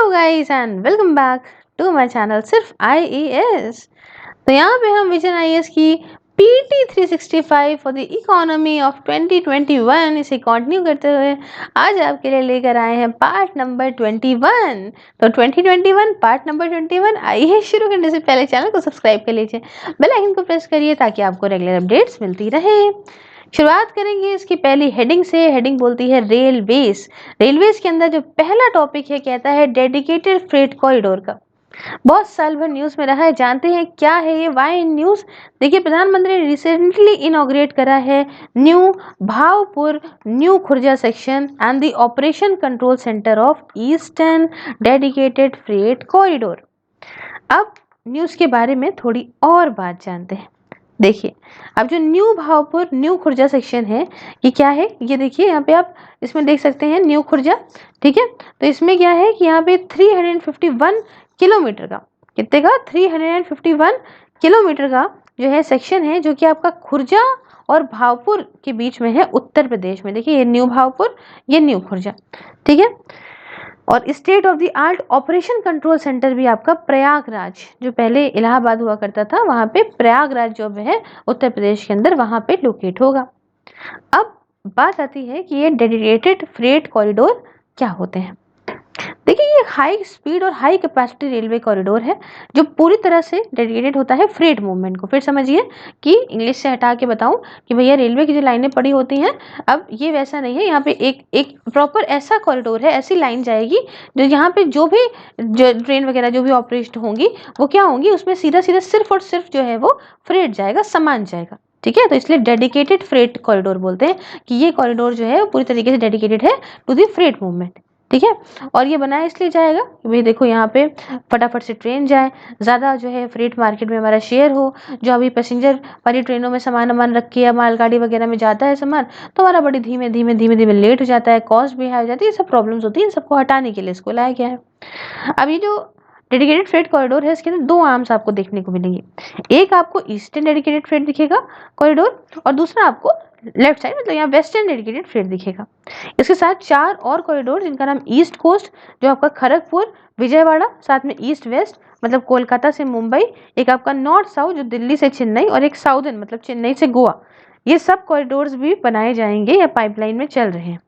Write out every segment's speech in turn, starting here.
Hello guys and welcome back to my channel सिर्फ IAS. तो यहाँ पे हम विजन आईएएस की PT 365 for the economy of 2021 इसे कंटिन्यू करते हुए आज आपके लिए लेकर आए हैं पार्ट नंबर 21। तो 2021 पार्ट नंबर 21। आइए शुरू करने से पहले चैनल को सब्सक्राइब कर लीजिए, बेल आइकन को प्रेस करिए ताकि आपको रेगुलर अपडेट्स मिलती रहे। शुरुआत करेंगे इसकी पहली हेडिंग से। हेडिंग बोलती है रेलवेज। रेलवेज के अंदर जो पहला टॉपिक है कहता है डेडिकेटेड फ्रेट कॉरिडोर का। बहुत साल भर न्यूज में रहा है, जानते हैं क्या है ये, वाई इन न्यूज। देखिए, प्रधानमंत्री ने रिसेंटली इनॉग्रेट करा है new Bhavpur new Khurja section and the operation control centre of eastern dedicated freight corridor. अब न्यूज के बारे में थोड़ी और बात जानते हैं। देखिए, अब जो new Bhavpur new Khurja section है ये क्या है, ये देखिए यहाँ पे आप इसमें देख सकते हैं न्यू खुर्जा। ठीक है, तो इसमें क्या है कि यहाँ पे 351 किलोमीटर का, कितने का, 351 किलोमीटर का जो है सेक्शन है जो कि आपका खुर्जा और भावपुर के बीच में है, उत्तर प्रदेश में। देखिए, ये न्यू भावपुर, ये न्यू खुर्जा। ठीक है, और state of the art operation control centre भी आपका प्रयागराज, जो पहले इलाहाबाद हुआ करता था, वहां पे प्रयागराज जो है उत्तर प्रदेश के अंदर, वहां पे लोकेट होगा। अब बात आती है कि ये डेडिकेटेड फ्रेट कॉरिडोर क्या होते हैं। देखिए, ये हाई स्पीड और हाई कैपेसिटी रेलवे कॉरिडोर है जो पूरी तरह से डेडिकेटेड होता है फ्रेट मूवमेंट को। फिर समझिए कि इंग्लिश से हटा के बताऊं कि भैया रेलवे की जो लाइनें पड़ी होती हैं, अब ये वैसा नहीं है। यहाँ पे एक एक प्रॉपर ऐसा कॉरिडोर है, ऐसी लाइन जाएगी जो यहाँ पे जो भी ट्रेन वगैरह जो भी ऑपरेट होंगी वो क्या होंगी, उसमें सीधा सीधा सिर्फ और सिर्फ जो है वो फ्रेट जाएगा, सामान जाएगा। ठीक है, तो इसलिए डेडिकेटेड फ्रेट कॉरिडोर बोलते हैं कि ये कॉरिडोर जो है पूरी तरीके से डेडिकेटेड है टू द फ्रेट मूवमेंट। ठीक है, और ये बनाया इसलिए जाएगा कि भाई देखो यहाँ पे फटाफट से ट्रेन जाए, ज़्यादा जो है फ्रेट मार्केट में हमारा शेयर हो। जो अभी पैसेंजर वाली ट्रेनों में सामान वामान रख के या मालगाड़ी वगैरह में जाता है सामान, तो हमारा बड़ी धीमे धीमे धीमे धीमे लेट हो जाता है, कॉस्ट भी हाई हो जाती है, ये सब प्रॉब्लम्स होती है। इन सबको हटाने के लिए इसको लाया गया है। अब ये जो डेडिकेटेड फ्रेट कॉरिडोर है इसके अंदर दो आर्म्स आपको देखने को मिलेंगे। एक आपको ईस्टर्न डेडिकेटेड फ्रेट दिखेगा कॉरिडोर, और दूसरा आपको लेफ्ट साइड मतलब यहाँ वेस्टर्न डेडिकेटेड फ्रेट दिखेगा। इसके साथ चार और कॉरिडोर जिनका नाम ईस्ट कोस्ट, जो आपका खड़गपुर विजयवाड़ा, साथ में ईस्ट वेस्ट मतलब कोलकाता से मुंबई, एक आपका नॉर्थ साउथ जो दिल्ली से चेन्नई, और एक साउदर्न मतलब चेन्नई से गोवा। ये सब कॉरिडोर्स भी बनाए जाएंगे या पाइपलाइन में चल रहे हैं।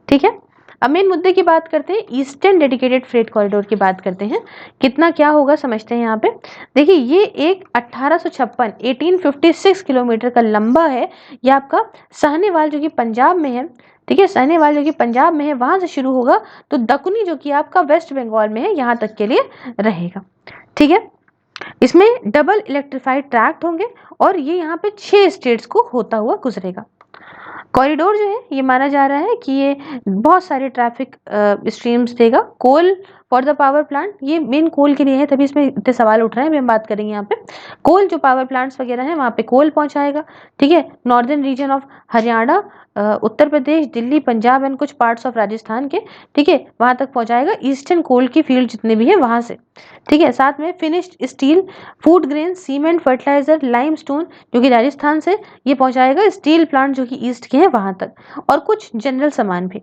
ठीक है, अब मेन मुद्दे की बात करते हैं, ईस्टर्न डेडिकेटेड फ्रेट कॉरिडोर की बात करते हैं। कितना क्या होगा समझते हैं यहाँ पे। देखिए, ये एक 1856 किलोमीटर का लंबा है। ये आपका साहनेवाल जो कि पंजाब में है। ठीक है, साहनेवाल जो कि पंजाब में है वहां से शुरू होगा तो दकुनी जो कि आपका वेस्ट बंगाल में है यहाँ तक के लिए रहेगा। ठीक है, इसमें डबल इलेक्ट्रिफाइड ट्रैक्ट होंगे और ये यहाँ पे 6 स्टेट्स को होता हुआ गुजरेगा। कॉरिडोर जो है ये माना जा रहा है कि ये बहुत सारे ट्रैफिक स्ट्रीम्स देगा। कोल फॉर द पावर प्लांट, ये मेन कोल के लिए है, तभी इसमें इतने सवाल उठ रहे हैं। अभी हम बात करेंगे यहाँ पे कोल जो पावर प्लांट्स वगैरह हैं वहाँ पे कोल पहुंचाएगा। ठीक है, northern region of Haryana, Uttar Pradesh, Delhi, Punjab and कुछ पार्ट्स ऑफ राजस्थान के, ठीक है, वहां तक पहुंचाएगा। ईस्टर्न कोल की फील्ड जितने भी है वहां से। ठीक है, साथ में finished steel, food grain, cement, fertiliser, limestone जो कि राजस्थान से ये पहुंचाएगा, स्टील प्लांट जो कि ईस्ट के हैं वहां तक, और कुछ जनरल सामान भी।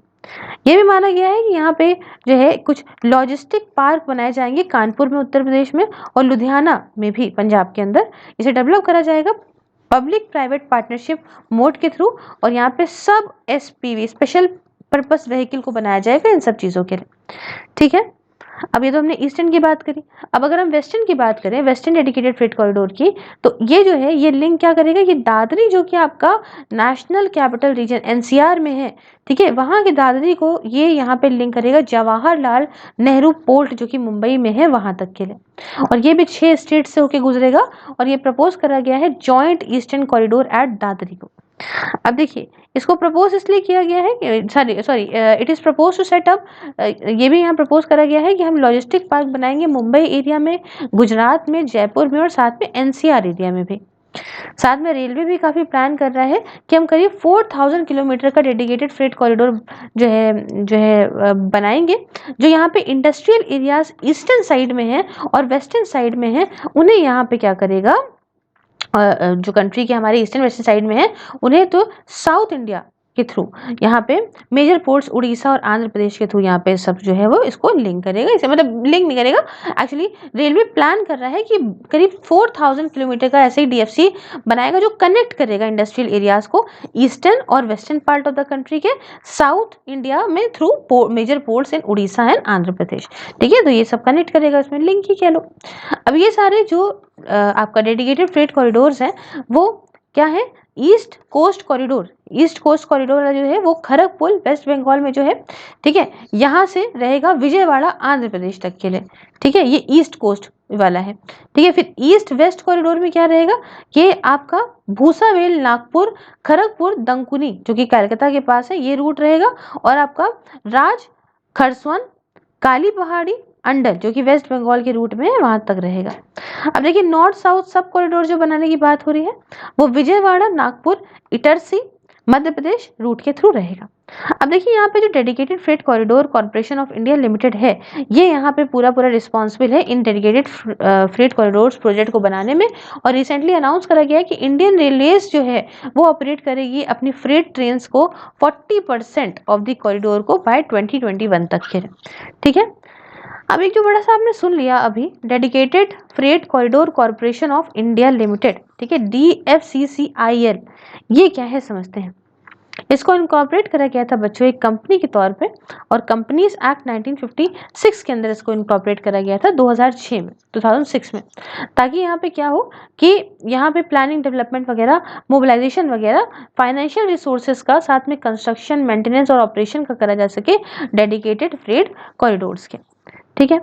ये भी माना गया है कि यहाँ पे जो है कुछ लॉजिस्टिक पार्क बनाए जाएंगे कानपुर में उत्तर प्रदेश में, और लुधियाना में भी पंजाब के अंदर। इसे डेवलप करा जाएगा पब्लिक प्राइवेट पार्टनरशिप मोड के थ्रू, और यहाँ पे सब एसपीवी स्पेशल पर्पस व्हीकल को बनाया जाएगा इन सब चीज़ों के लिए। ठीक है, अब ये तो हमने ईस्टर्न की बात करी। अब अगर हम वेस्टर्न की बात करें, वेस्टर्न डेडिकेटेड फ्रेट कॉरिडोर की, तो ये जो है ये लिंक क्या करेगा, ये दादरी जो कि आपका नेशनल कैपिटल रीजन एनसीआर में है, ठीक है, वहाँ के दादरी को ये यहाँ पे लिंक करेगा जवाहरलाल नेहरू पोर्ट जो कि मुंबई में है वहाँ तक के लिए, और ये भी 6 स्टेट से होके गुजरेगा। और ये प्रपोज करा गया है joint eastern corridor at Dadri को। अब देखिए, इसको प्रपोज इसलिए किया गया है कि sorry it is propose to set up, ये भी यहाँ प्रपोज करा गया है कि हम लॉजिस्टिक पार्क बनाएंगे मुंबई एरिया में, गुजरात में, जयपुर में, और साथ में एनसीआर एरिया में भी। साथ में रेलवे भी काफ़ी प्लान कर रहा है कि हम करीब 4000 किलोमीटर का डेडिकेटेड फ्रेट कॉरिडोर जो है बनाएंगे, जो यहाँ पे इंडस्ट्रियल एरियाज ईस्टर्न साइड में है और वेस्टर्न साइड में है, उन्हें यहाँ पे क्या करेगा, जो कंट्री के हमारे ईस्टर्न वेस्टर्न साइड में है उन्हें तो साउथ इंडिया के थ्रू यहाँ पे मेजर पोर्ट्स उड़ीसा और आंध्र प्रदेश के थ्रू यहाँ पे सब जो है वो इसको लिंक करेगा। इसे मतलब लिंक नहीं करेगा, एक्चुअली रेलवे प्लान कर रहा है कि करीब 4000 किलोमीटर का ऐसे ही डीएफसी बनाएगा जो कनेक्ट करेगा इंडस्ट्रियल एरियाज को ईस्टर्न और western part of the country के साउथ इंडिया में through major ports in Orissa and Andhra Pradesh. ठीक है, तो ये सब कनेक्ट करेगा, इसमें लिंक ही कह लो। अब ये सारे जो आपका डेडिकेटेड फ्रेट कॉरिडोर्स हैं वो क्या है, east coast corridor. East coast corridor जो है वो खड़गपुर वेस्ट बंगाल में जो है, ठीक है, यहाँ से रहेगा विजयवाड़ा आंध्र प्रदेश तक के लिए। ठीक है, ये ईस्ट कोस्ट वाला है। ठीक है, फिर ईस्ट वेस्ट कॉरिडोर में क्या रहेगा, ये आपका भूसावेल नागपुर खड़गपुर दंकुनी जो कि कलकत्ता के पास है, ये रूट रहेगा। और आपका राज खरसवन काली पहाड़ी अंडर जो कि वेस्ट बंगाल के रूट में है वहां तक रहेगा। अब देखिए नॉर्थ साउथ सब कॉरिडोर जो बनाने की बात हो रही है वो विजयवाड़ा नागपुर इटरसी मध्य प्रदेश रूट के थ्रू रहेगा। अब देखिए यहाँ पे जो dedicated freight corridor corporation of India limited है, ये यहाँ पे पूरा रिस्पॉन्सिबल है इन डेडिकेटेड फ्रेट कॉरिडोर्स प्रोजेक्ट को बनाने में। और रिसेंटली अनाउंस करा गया है कि इंडियन रेलवेज जो है वो ऑपरेट करेगी अपनी फ्रेट ट्रेन को 40% ऑफ द कॉरिडोर को बाय 2021 तक के। ठीक है, अब एक जो बड़ा सा आपने सुन लिया अभी, dedicated freight corridor corporation of India limited, ठीक है, DFCCIL, ये क्या है समझते हैं। इसको इनकॉर्पोरेट करा गया था बच्चों एक कंपनी के तौर पे, और कंपनीज एक्ट 1956 के अंदर इसको इनकॉर्पोरेट करा गया था 2006 में, ताकि यहाँ पे क्या हो कि यहाँ पे प्लानिंग डेवलपमेंट वगैरह मोबिलाइजेशन वगैरह फाइनेंशियल रिसोर्सेज का साथ में कंस्ट्रक्शन मेंटेनेंस और ऑपरेशन का करा जा सके डेडिकेटेड फ्रेट कॉरिडोर्स के। ठीक है,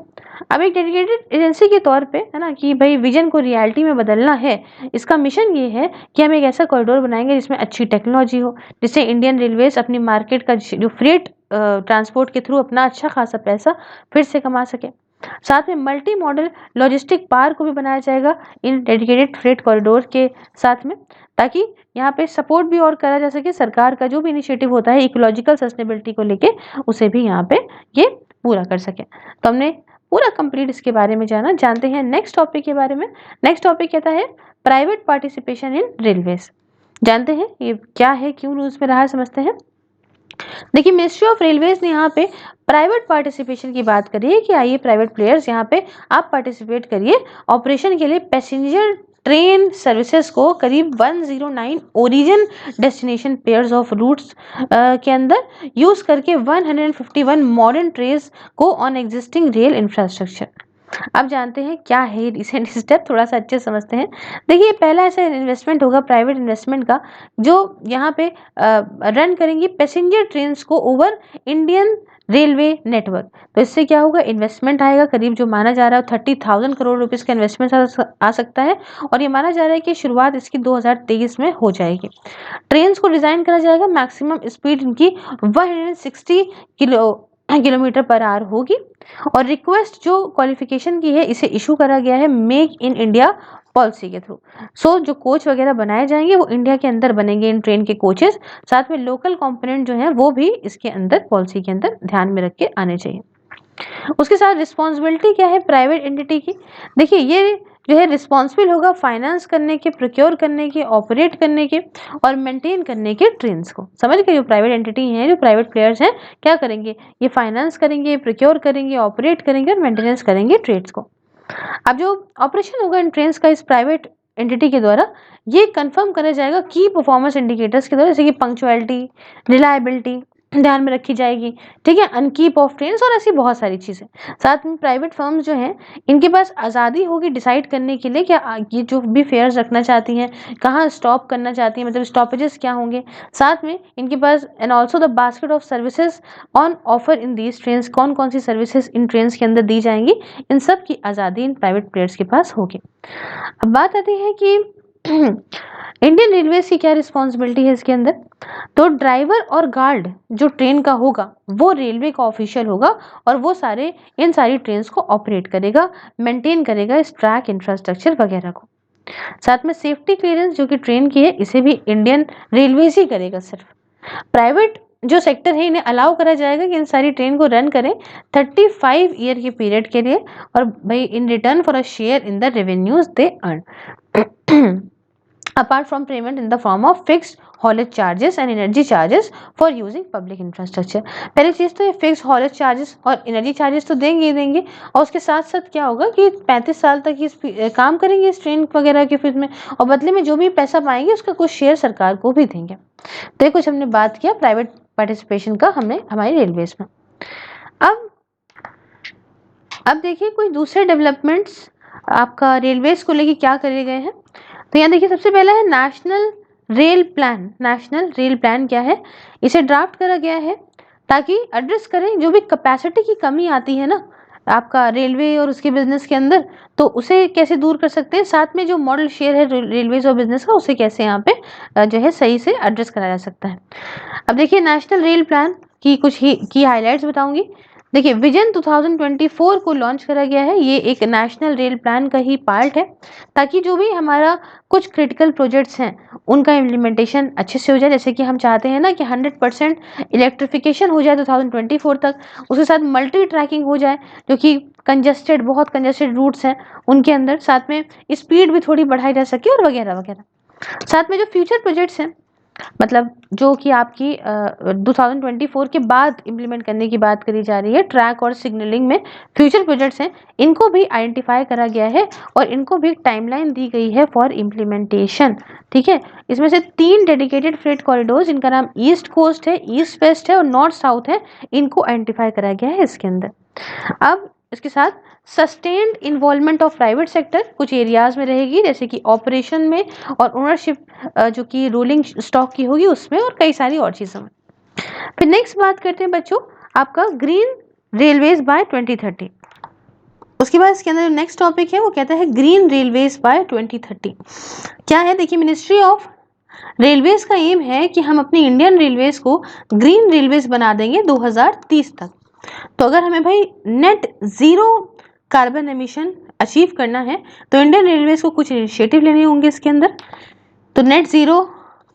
अब एक डेडिकेटेड एजेंसी के तौर पे है ना कि भाई विजन को रियलिटी में बदलना है। इसका मिशन ये है कि हम एक ऐसा कॉरिडोर बनाएंगे जिसमें अच्छी टेक्नोलॉजी हो, जिससे इंडियन रेलवेज अपनी मार्केट का जो फ्रेट ट्रांसपोर्ट के थ्रू अपना अच्छा खासा पैसा फिर से कमा सके। साथ में मल्टी मॉडल लॉजिस्टिक पार्क को भी बनाया जाएगा इन डेडिकेटेड फ्रेट कॉरिडोर के साथ में, ताकि यहाँ पे सपोर्ट भी और करा जा सके। सरकार का जो भी इनिशिएटिव होता है इकोलॉजिकल सस्टेनेबिलिटी को लेके, उसे भी यहाँ पे ये पूरा कर सके। तो हमने पूरा कंप्लीट इसके बारे में जाना। जानते हैं नेक्स्ट टॉपिक के बारे में। नेक्स्ट टॉपिक कहता है प्राइवेट पार्टिसिपेशन इन रेलवेज। जानते हैं ये क्या है, क्यों न्यूज में रहा है, समझते हैं। देखिए मिनिस्ट्री ऑफ रेलवेज ने यहाँ पे प्राइवेट पार्टिसिपेशन की बात करी है कि आइए प्राइवेट प्लेयर्स यहाँ पे आप पार्टिसिपेट करिए ऑपरेशन के लिए पैसेंजर ट्रेन सर्विसेज को करीब 109 origin destination pairs of routes के अंदर यूज करके 151 मॉडर्न ट्रेन्स को ऑन एग्जिस्टिंग रेल इंफ्रास्ट्रक्चर। अब जानते हैं क्या है रिसेंट स्टेप, थोड़ा सा अच्छे समझते हैं। देखिए पहला ऐसा इन्वेस्टमेंट होगा प्राइवेट इन्वेस्टमेंट का, जो यहाँ पे रन करेंगी पैसेंजर ट्रेन को ओवर इंडियन रेलवे नेटवर्क। तो इससे क्या होगा, इन्वेस्टमेंट आएगा करीब जो माना जा रहा है 30,000 करोड़ रुपीस का इन्वेस्टमेंट आ सकता है। और ये माना जा रहा है कि शुरुआत इसकी 2023 में हो जाएगी। ट्रेन को डिजाइन करा जाएगा, मैक्सिमम स्पीड इनकी 160 किलोमीटर पर आवर होगी। और रिक्वेस्ट जो क्वालिफिकेशन की है इसे इशू करा गया है मेक इन इंडिया पॉलिसी के थ्रू। सो जो कोच वगैरह बनाए जाएंगे वो इंडिया के अंदर बनेंगे इन ट्रेन के कोचेस। साथ में लोकल कंपोनेंट जो है वो भी इसके अंदर पॉलिसी के अंदर ध्यान में रख के आने चाहिए। उसके साथ रिस्पॉन्सिबिलिटी क्या है प्राइवेट एंटिटी की। देखिए ये जो है रिस्पॉन्सिबल होगा फाइनेंस करने के, प्रोक्योर करने के, ऑपरेट करने के और मेंटेन करने के ट्रेन्स को। समझ गए, जो प्राइवेट एंटिटी हैं, जो प्राइवेट प्लेयर्स हैं, क्या करेंगे, ये फाइनेंस करेंगे, प्रोक्योर करेंगे, ऑपरेट करेंगे और मेंटेनेंस करेंगे ट्रेन्स को। अब जो ऑपरेशन होगा इन ट्रेन्स का इस प्राइवेट एंटिटी के द्वारा, ये कंफर्म करा जाएगा की परफॉर्मेंस इंडिकेटर्स के द्वारा, जैसे कि पंक्चुअलिटी, रिलायबिलिटी ध्यान में रखी जाएगी। ठीक है, अनकीप ऑफ ट्रेन्स और ऐसी बहुत सारी चीजें। साथ में प्राइवेट फर्म्स जो हैं इनके पास आज़ादी होगी डिसाइड करने के लिए क्या ये जो भी फेयर्स रखना चाहती हैं, कहाँ स्टॉप करना चाहती हैं, मतलब स्टॉपेजेस क्या होंगे। साथ में इनके पास and also the basket of services on offer in these trains, कौन कौन सी सर्विसेज इन ट्रेन्स के अंदर दी जाएंगी, इन सब की आज़ादी इन प्राइवेट प्लेयर्स के पास होगी। अब बात आती है कि इंडियन रेलवे की क्या रिस्पॉन्सिबिलिटी है इसके अंदर। तो ड्राइवर और गार्ड जो ट्रेन का होगा वो रेलवे का ऑफिशियल होगा और वो इन सारी ट्रेन्स को ऑपरेट करेगा, मेंटेन करेगा इस ट्रैक इंफ्रास्ट्रक्चर वगैरह को। साथ में सेफ्टी क्लियरेंस जो कि ट्रेन की है इसे भी इंडियन रेलवेज ही करेगा। सिर्फ प्राइवेट जो सेक्टर है इन्हें अलाउ करा जाएगा कि इन सारी ट्रेन को रन करें 35 ईयर के पीरियड के लिए, और भाई in return for a share in the revenues they earn. apart from payment in the form of fixed haulage charges and energy charges for using public infrastructure। पहली चीज तो ये फिक्स हॉलेज चार्जेस और energy charges तो देंगे ही देंगे, और उसके साथ साथ क्या होगा कि 35 साल तक इस काम करेंगे इस ट्रेन वगैरह के फिर में, और बदले में जो भी पैसा पाएंगे उसका कुछ शेयर सरकार को भी देंगे। तो ये कुछ हमने बात किया प्राइवेट पार्टिसिपेशन का हमने हमारी रेलवेज में। अब देखिए कोई दूसरे डेवलपमेंट्स आपका रेलवेज को लेके क्या करे गए हैं। तो यहाँ देखिए सबसे पहला है national rail plan. National rail plan क्या है, इसे ड्राफ्ट करा गया है ताकि एड्रेस करें जो भी कैपेसिटी की कमी आती है ना आपका रेलवे और उसके बिजनेस के अंदर, तो उसे कैसे दूर कर सकते हैं, साथ में जो मॉडल शेयर है रेलवेज और बिजनेस का उसे कैसे यहाँ पे जो है सही से एड्रेस करा जा सकता है। अब देखिए नेशनल रेल प्लान की कुछ ही की हाईलाइट्स बताऊंगी। देखिए विजन 2024 को लॉन्च करा गया है, ये एक नेशनल रेल प्लान का ही पार्ट है ताकि जो भी हमारा कुछ क्रिटिकल प्रोजेक्ट्स हैं उनका इम्प्लीमेंटेशन अच्छे से हो जाए। जैसे कि हम चाहते हैं ना कि 100% इलेक्ट्रिफिकेशन हो जाए 2024 तक, उसके साथ मल्टी ट्रैकिंग हो जाए जो कि बहुत कंजस्टेड रूट्स हैं उनके अंदर, साथ में स्पीड भी थोड़ी बढ़ाई जा सके और वगैरह वगैरह। साथ में जो फ्यूचर प्रोजेक्ट्स हैं मतलब जो कि आपकी 2024 के बाद इम्प्लीमेंट करने की बात करी जा रही है, ट्रैक और सिग्नलिंग में फ्यूचर प्रोजेक्ट्स हैं, इनको भी आइडेंटिफाई करा गया है और इनको भी टाइमलाइन दी गई है फॉर इम्प्लीमेंटेशन। ठीक है, इसमें से 3 डेडिकेटेड फ्रेट कॉरिडोर्स, इनका नाम ईस्ट कोस्ट है, ईस्ट वेस्ट है और नॉर्थ साउथ है, इनको आइडेंटिफाई करा गया है इसके अंदर। अब इसके साथ sustained involvement of private sector कुछ एरियाज में रहेगी, जैसे कि ऑपरेशन में और ओनरशिप जो कि रोलिंग स्टॉक की होगी उसमें, और कई सारी और चीज़ों में। फिर नेक्स्ट बात करते हैं बच्चों आपका ग्रीन रेलवेज बाय 2030। उसके बाद इसके अंदर जो नेक्स्ट टॉपिक है वो कहता है ग्रीन रेलवेज बाय 2030। क्या है, देखिए मिनिस्ट्री ऑफ रेलवेज का एम है कि हम अपनी इंडियन रेलवेज को ग्रीन रेलवेज बना देंगे 2030 तक। तो अगर हमें भाई net zero carbon emission achieve करना है तो इंडियन रेलवेज को कुछ इनिशिएटिव लेने होंगे इसके अंदर। तो नेट जीरो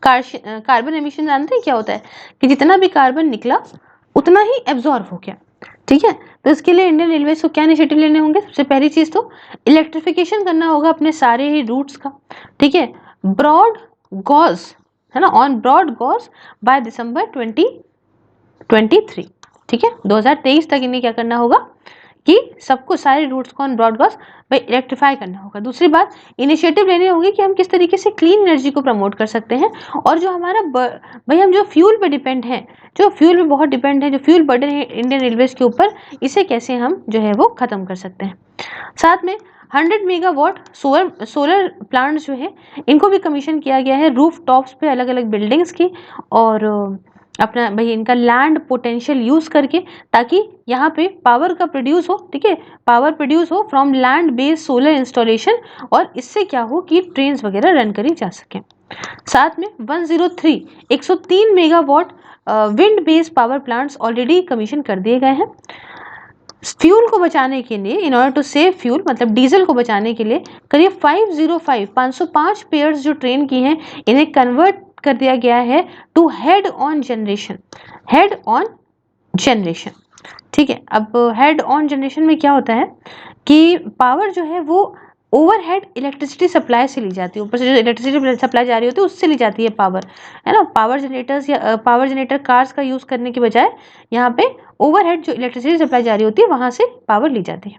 कार्बन एमिशन जानते हैं क्या होता है कि जितना भी कार्बन निकला उतना ही एब्जॉर्ब हो गया। ठीक है, तो इसके लिए इंडियन रेलवेज को क्या इनिशिएटिव लेने होंगे, सबसे पहली चीज तो इलेक्ट्रिफिकेशन करना होगा अपने सारे ही रूट्स का। ठीक है, ब्रॉड गॉज है ना, on broad gauge by December 2023। ठीक है, 2023 तक इन्हें क्या करना होगा कि सबको सारे रूट्स को ऑन ब्रॉड गॉज भाई इलेक्ट्रीफाई करना होगा। दूसरी बात, इनिशिएटिव लेने होंगे कि हम किस तरीके से क्लीन एनर्जी को प्रमोट कर सकते हैं, और जो हमारा भाई हम जो फ्यूल पे डिपेंड हैं, जो फ्यूल पे बहुत डिपेंड है, जो फ्यूल बर्डन है इंडियन रेलवेज के ऊपर, इसे कैसे हम जो है वो खत्म कर सकते हैं। साथ में 100 मेगावाट सोलर प्लांट्स जो है इनको भी कमीशन किया गया है रूफ टॉप्स पे अलग अलग बिल्डिंग्स की, और अपना भाई इनका लैंड पोटेंशियल यूज करके, ताकि यहाँ पे पावर का प्रोड्यूस हो। ठीक है, पावर प्रोड्यूस हो from land based solar installation, और इससे क्या हो कि ट्रेन्स वगैरह रन करी जा सके। साथ में 103 megawatt wind based power plants already commission कर दिए गए हैं। फ्यूल को बचाने के लिए, in order to save fuel मतलब डीजल को बचाने के लिए, करीब 505 पेयर्स जो ट्रेन की हैं इन्हें कन्वर्ट कर दिया गया है टू हेड ऑन जनरेशन। ठीक है, अब हेड ऑन जनरेशन में क्या होता है कि पावर जो है वो ओवरहेड इलेक्ट्रिसिटी सप्लाई से ली जाती है, ऊपर से जो इलेक्ट्रिसिटी सप्लाई जा रही होती है उससे ली जाती है पावर, है ना। पावर जनरेटर्स या पावर जनरेटर कार्स का यूज करने के बजाय यहाँ पे ओवरहेड जो इलेक्ट्रिसिटी सप्लाई जा रही होती है वहां से पावर ली जाती है।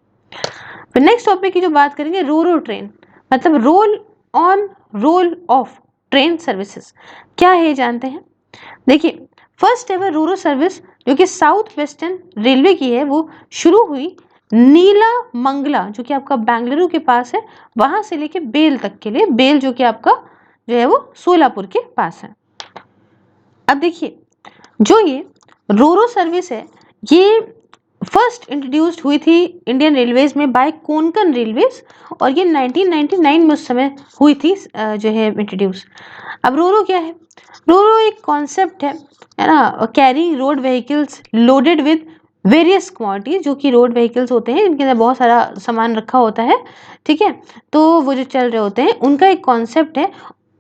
फिर नेक्स्ट टॉपिक की जो बात करेंगे, रोरो ट्रेन मतलब roll on roll of train services क्या है जानते हैं। देखिए फर्स्ट एवर रोरो सर्विस जो कि साउथ वेस्टर्न रेलवे की है वो शुरू हुई नीला मंगला जो कि आपका बेंगलुरु के पास है, वहां से लेके बेल तक के लिए, बेल जो कि आपका जो है वो सोलापुर के पास है। अब देखिए जो ये रोरो सर्विस है ये फर्स्ट इंट्रोड्यूस्ड हुई थी इंडियन रेलवेज में बाय कोंकण रेलवेज, और ये 1999 में उस समय हुई थी जो है इंट्रोड्यूस। अब रोरो क्या है, रोरो एक कॉन्सेप्ट है ना, carrying road vehicles loaded with various quantities, जो कि रोड व्हीकल्स होते हैं इनके अंदर बहुत सारा सामान रखा होता है। ठीक है, तो वो जो चल रहे होते हैं उनका एक कॉन्सेप्ट है,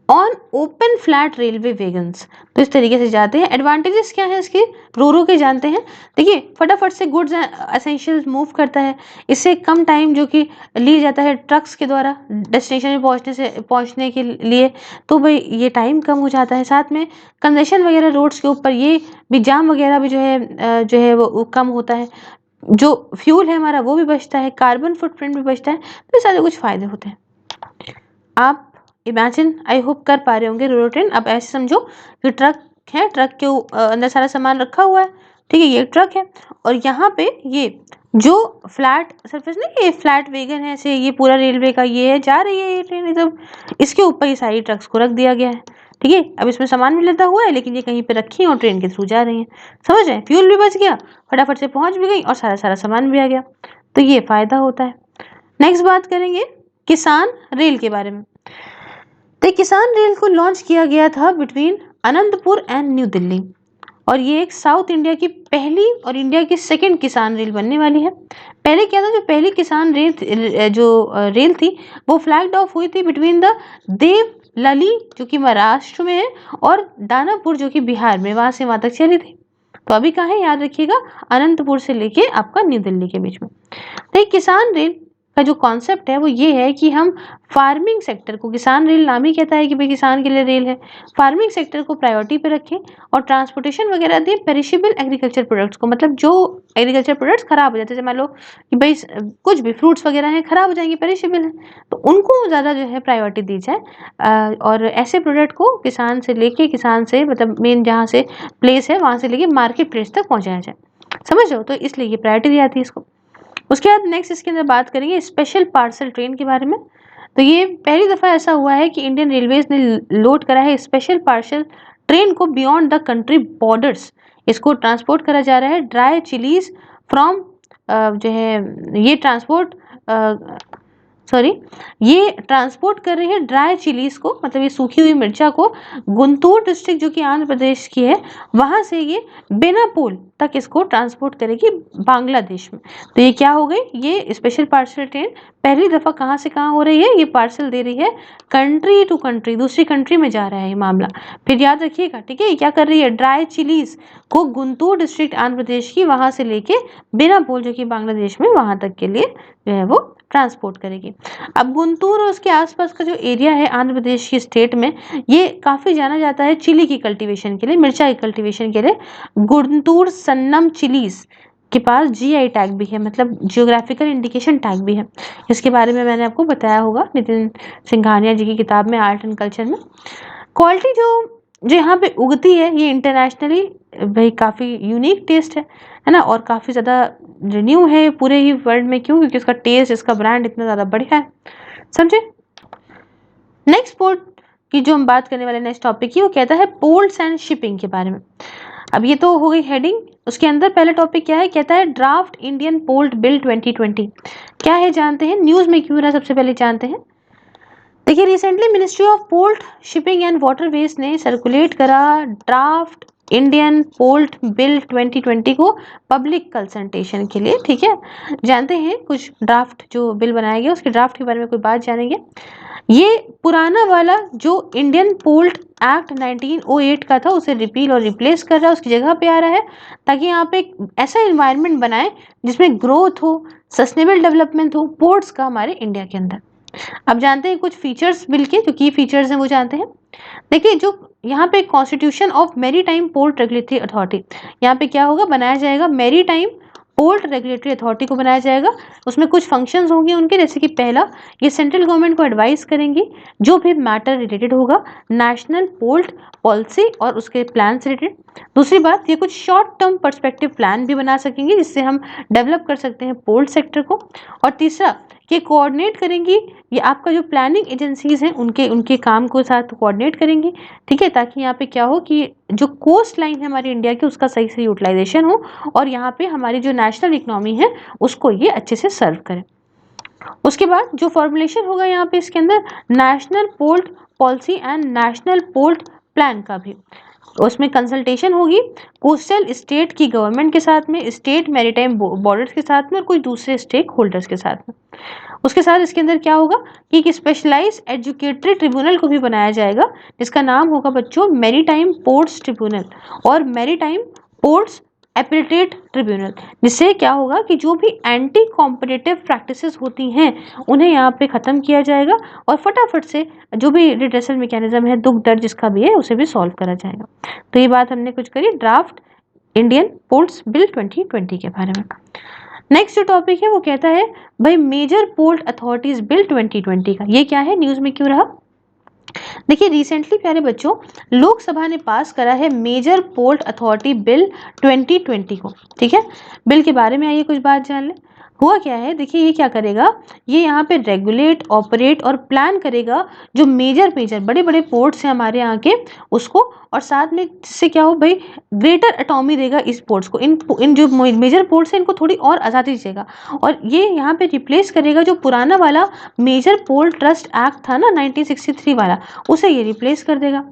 on open flat railway vegans. तो इस तरीके से जाते हैं। एडवांटेजेस क्या है इसके, रो के जानते हैं। देखिए फटाफट से गुड्स एसेंशियल्स मूव करता है, इससे कम टाइम जो कि लिया जाता है ट्रक्स के द्वारा डेस्टिनेशन में पहुंचने के लिए, तो भाई ये टाइम कम हो जाता है। साथ में कंजेशन वगैरह रोड्स के ऊपर, ये भी जाम वगैरह भी जो है वो कम होता है। जो फ्यूल है हमारा वो भी बचता है, कार्बन फुटप्रिंट भी बचता है। तो सारे कुछ फायदे होते हैं। आप इमेजिन आई होप कर पा रहे होंगे रोरो ट्रेन। अब ऐसे समझो कि ट्रक है, ट्रक के अंदर सारा सामान रखा हुआ है, ठीक है, ये ट्रक है, और यहाँ पे ये जो फ्लैट सरफेस नहीं, ये फ्लैट वेगन है, ऐसे ये पूरा रेलवे का ये है, जा रही है ये ट्रेन एकदम, इसके ऊपर ये सारी ट्रक्स को रख दिया गया है, ठीक है। अब इसमें सामान भी लेता हुआ है, लेकिन ये कहीं पे रखी है और ट्रेन के थ्रू जा रही है। समझ रहे हैं, फ्यूल भी बच गया, फटाफट से पहुंच भी गई और सारा सामान भी आ गया। तो ये फायदा होता है। नेक्स्ट बात करेंगे किसान रेल के बारे में। तो किसान रेल को लॉन्च किया गया था between Anantapur and new Delhi, और ये एक साउथ इंडिया की पहली और इंडिया की सेकंड किसान रेल बनने वाली है। पहले क्या था, जो पहली किसान रेल थी वो फ्लैग्ड ऑफ हुई थी बिटवीन द देवलाली जो कि महाराष्ट्र में है और दानापुर जो कि बिहार में, वहां से वहां तक चली थी। तो अभी कहाँ है याद रखिएगा, अनंतपुर से लेके आपका न्यू दिल्ली के बीच में। तो किसान रेल का जो कॉन्सेप्ट है वो ये है कि हम फार्मिंग सेक्टर को, किसान रेल नाम ही कहता है कि भाई किसान के लिए रेल है, फार्मिंग सेक्टर को प्रायोरिटी पे रखें और ट्रांसपोर्टेशन वगैरह दें पेरिशेबल एग्रीकल्चर प्रोडक्ट्स को। मतलब जो एग्रीकल्चर प्रोडक्ट्स खराब हो जाते हैं, जैसे मान लो कि भाई कुछ भी फ्रूट्स वगैरह हैं खराब हो जाएंगे, पेरिशेबल है, तो उनको ज़्यादा जो है प्रायोरिटी दी जाए, और ऐसे प्रोडक्ट को किसान से मतलब मेन जहाँ से प्लेस है वहाँ से लेके मार्केट प्लेस तक पहुँचाया जाए। समझ लो, तो इसलिए ये प्रायोरिटी दी जाती है इसको। उसके बाद नेक्स्ट इसके अंदर बात करेंगे स्पेशल पार्सल ट्रेन के बारे में। तो ये पहली दफ़ा ऐसा हुआ है कि इंडियन रेलवेज ने लोड करा है स्पेशल पार्सल ट्रेन को बियॉन्ड द कंट्री बॉर्डर्स। इसको ट्रांसपोर्ट करा जा रहा है ड्राई चिलीज फ्रॉम जो है ये ये ट्रांसपोर्ट कर रही है ड्राई चिलीज को, मतलब ये सूखी हुई मिर्चा को गुंटूर डिस्ट्रिक्ट जो कि आंध्र प्रदेश की है वहां से ये बेनापोल तक इसको ट्रांसपोर्ट करेगी बांग्लादेश में। तो ये क्या हो गई, ये स्पेशल पार्सल ट्रेन पहली दफा कहाँ से कहाँ हो रही है, ये पार्सल दे रही है कंट्री टू कंट्री, दूसरी कंट्री में जा रहा है ये मामला। फिर याद रखिएगा, ठीक है, ये क्या कर रही है, ड्राई चिलीज को गुंटूर डिस्ट्रिक्ट आंध्र प्रदेश की वहां से लेके बेनापोल जो कि बांग्लादेश में वहां तक के लिए जो है वो ट्रांसपोर्ट करेगी। अब गुंटूर और उसके आसपास का जो एरिया है आंध्र प्रदेश की स्टेट में, ये काफ़ी जाना जाता है चिली की कल्टीवेशन के लिए, मिर्चा की कल्टीवेशन के लिए। गुंटूर सन्नम चिलीज के पास जीआई टैग भी है, मतलब जियोग्राफिकल इंडिकेशन टैग भी है। इसके बारे में मैंने आपको बताया होगा नितिन सिंघानिया जी की किताब में आर्ट एंड कल्चर में। क्वालिटी जो यहाँ पे उगती है ये इंटरनेशनली भाई काफ़ी यूनिक टेस्ट है ना, और काफ़ी ज़्यादा रिन्यू है पूरे ही वर्ल्ड में। क्यों, क्योंकि उसका टेस्ट, इसका ब्रांड इतना ज़्यादा बढ़िया है। समझे। नेक्स्ट पोर्ट की जो हम बात करने वाले नेक्स्ट टॉपिक की, वो कहता है पोर्ट्स एंड शिपिंग के बारे में। अब ये तो हो गई हेडिंग, उसके अंदर पहला टॉपिक क्या है, कहता है ड्राफ्ट इंडियन पोर्ट बिल 2020 क्या है जानते हैं, न्यूज़ में क्यों रहा सबसे पहले जानते हैं। देखिए recently ministry of port shipping and waterways ने सर्कुलेट करा ड्राफ्ट इंडियन पोर्ट बिल 2020 को पब्लिक कंसल्टेशन के लिए, ठीक है। जानते हैं कुछ ड्राफ्ट जो बिल बनाया गया उसके ड्राफ्ट के बारे में कोई बात जानेंगे। ये पुराना वाला जो इंडियन पोर्ट एक्ट 1908 का था उसे रिपील और रिप्लेस कर रहा है, उसकी जगह पे आ रहा है, ताकि यहाँ पे एक ऐसा इन्वायरमेंट बनाए जिसमें ग्रोथ हो, सस्टेनेबल डेवलपमेंट हो पोर्ट्स का हमारे इंडिया के अंदर। अब जानते हैं कुछ फीचर्स बिल के, जो की फीचर्स हैं वो जानते हैं। देखिए जो यहाँ पे constitution of maritime port regulatory authority, यहाँ पे क्या होगा, बनाया जाएगा मैरीटाइम पोर्ट रेगुलेटरी अथॉरिटी को बनाया जाएगा। उसमें कुछ फंक्शंस होंगे उनके, जैसे कि पहला, ये सेंट्रल गवर्नमेंट को एडवाइस करेंगी जो भी मैटर रिलेटेड होगा नेशनल पोर्ट पॉलिसी और उसके प्लान से रिलेटेड। दूसरी बात, ये कुछ शॉर्ट टर्म पर्सपेक्टिव प्लान भी बना सकेंगे जिससे हम डेवलप कर सकते हैं पोर्ट सेक्टर को। और तीसरा, ये कोऑर्डिनेट करेंगी, ये आपका जो प्लानिंग एजेंसीज हैं उनके काम को साथ कोऑर्डिनेट करेंगी, ठीक है, ताकि यहाँ पे क्या हो कि जो कोस्ट लाइन है हमारी इंडिया की उसका सही से यूटिलाइजेशन हो और यहाँ पे हमारी जो नेशनल इकोनॉमी है उसको ये अच्छे से सर्व करें। उसके बाद जो फॉर्मुलेशन होगा यहाँ पे इसके अंदर national port policy and national port plan का भी, उसमें कंसल्टेशन होगी कोस्टल स्टेट की गवर्नमेंट के साथ में, स्टेट मैरीटाइम बॉर्डर्स के साथ में और कोई दूसरे स्टेक होल्डर्स के साथ में। उसके साथ इसके अंदर क्या होगा कि एक स्पेशलाइज्ड एजुकेटरी ट्रिब्यूनल को भी बनाया जाएगा जिसका नाम होगा बच्चों मैरीटाइम पोर्ट्स ट्रिब्यूनल और मैरीटाइम पोर्ट्स एपिलेटेड ट्रिब्यूनल। जिससे क्या होगा कि जो भी एंटी कॉम्पिटिटिव प्रैक्टिसेस होती हैं उन्हें यहाँ पे खत्म किया जाएगा और फटाफट से जो भी रिड्रेसल मैकेनिज्म है, दुख दर्द जिसका भी है, उसे भी सॉल्व करा जाएगा। तो ये बात हमने कुछ करी ड्राफ्ट इंडियन पोर्ट्स बिल 2020 के बारे में। नेक्स्ट जो टॉपिक है वो कहता है भाई मेजर पोर्ट अथॉरिटीज बिल 2020 का। ये क्या है, न्यूज में क्यों रहा? देखिए रिसेंटली प्यारे बच्चों लोकसभा ने पास करा है मेजर पोर्ट अथॉरिटी बिल 2020 को। ठीक है, बिल के बारे में आइए कुछ बात जान लें। हुआ क्या है, देखिए ये क्या करेगा, ये यहाँ पे रेगुलेट, ऑपरेट और प्लान करेगा जो मेजर बड़े बड़े पोर्ट्स हैं हमारे यहाँ के उसको, और साथ में जिससे क्या हो भाई ग्रेटर अटोमी देगा इस पोर्ट्स को। इन जो मेजर पोर्ट्स हैं इनको थोड़ी और आज़ादी देगा और ये यहाँ पे रिप्लेस करेगा जो पुराना वाला मेजर पोर्ट ट्रस्ट एक्ट था ना 1963 वाला, उसे ये रिप्लेस कर देगा।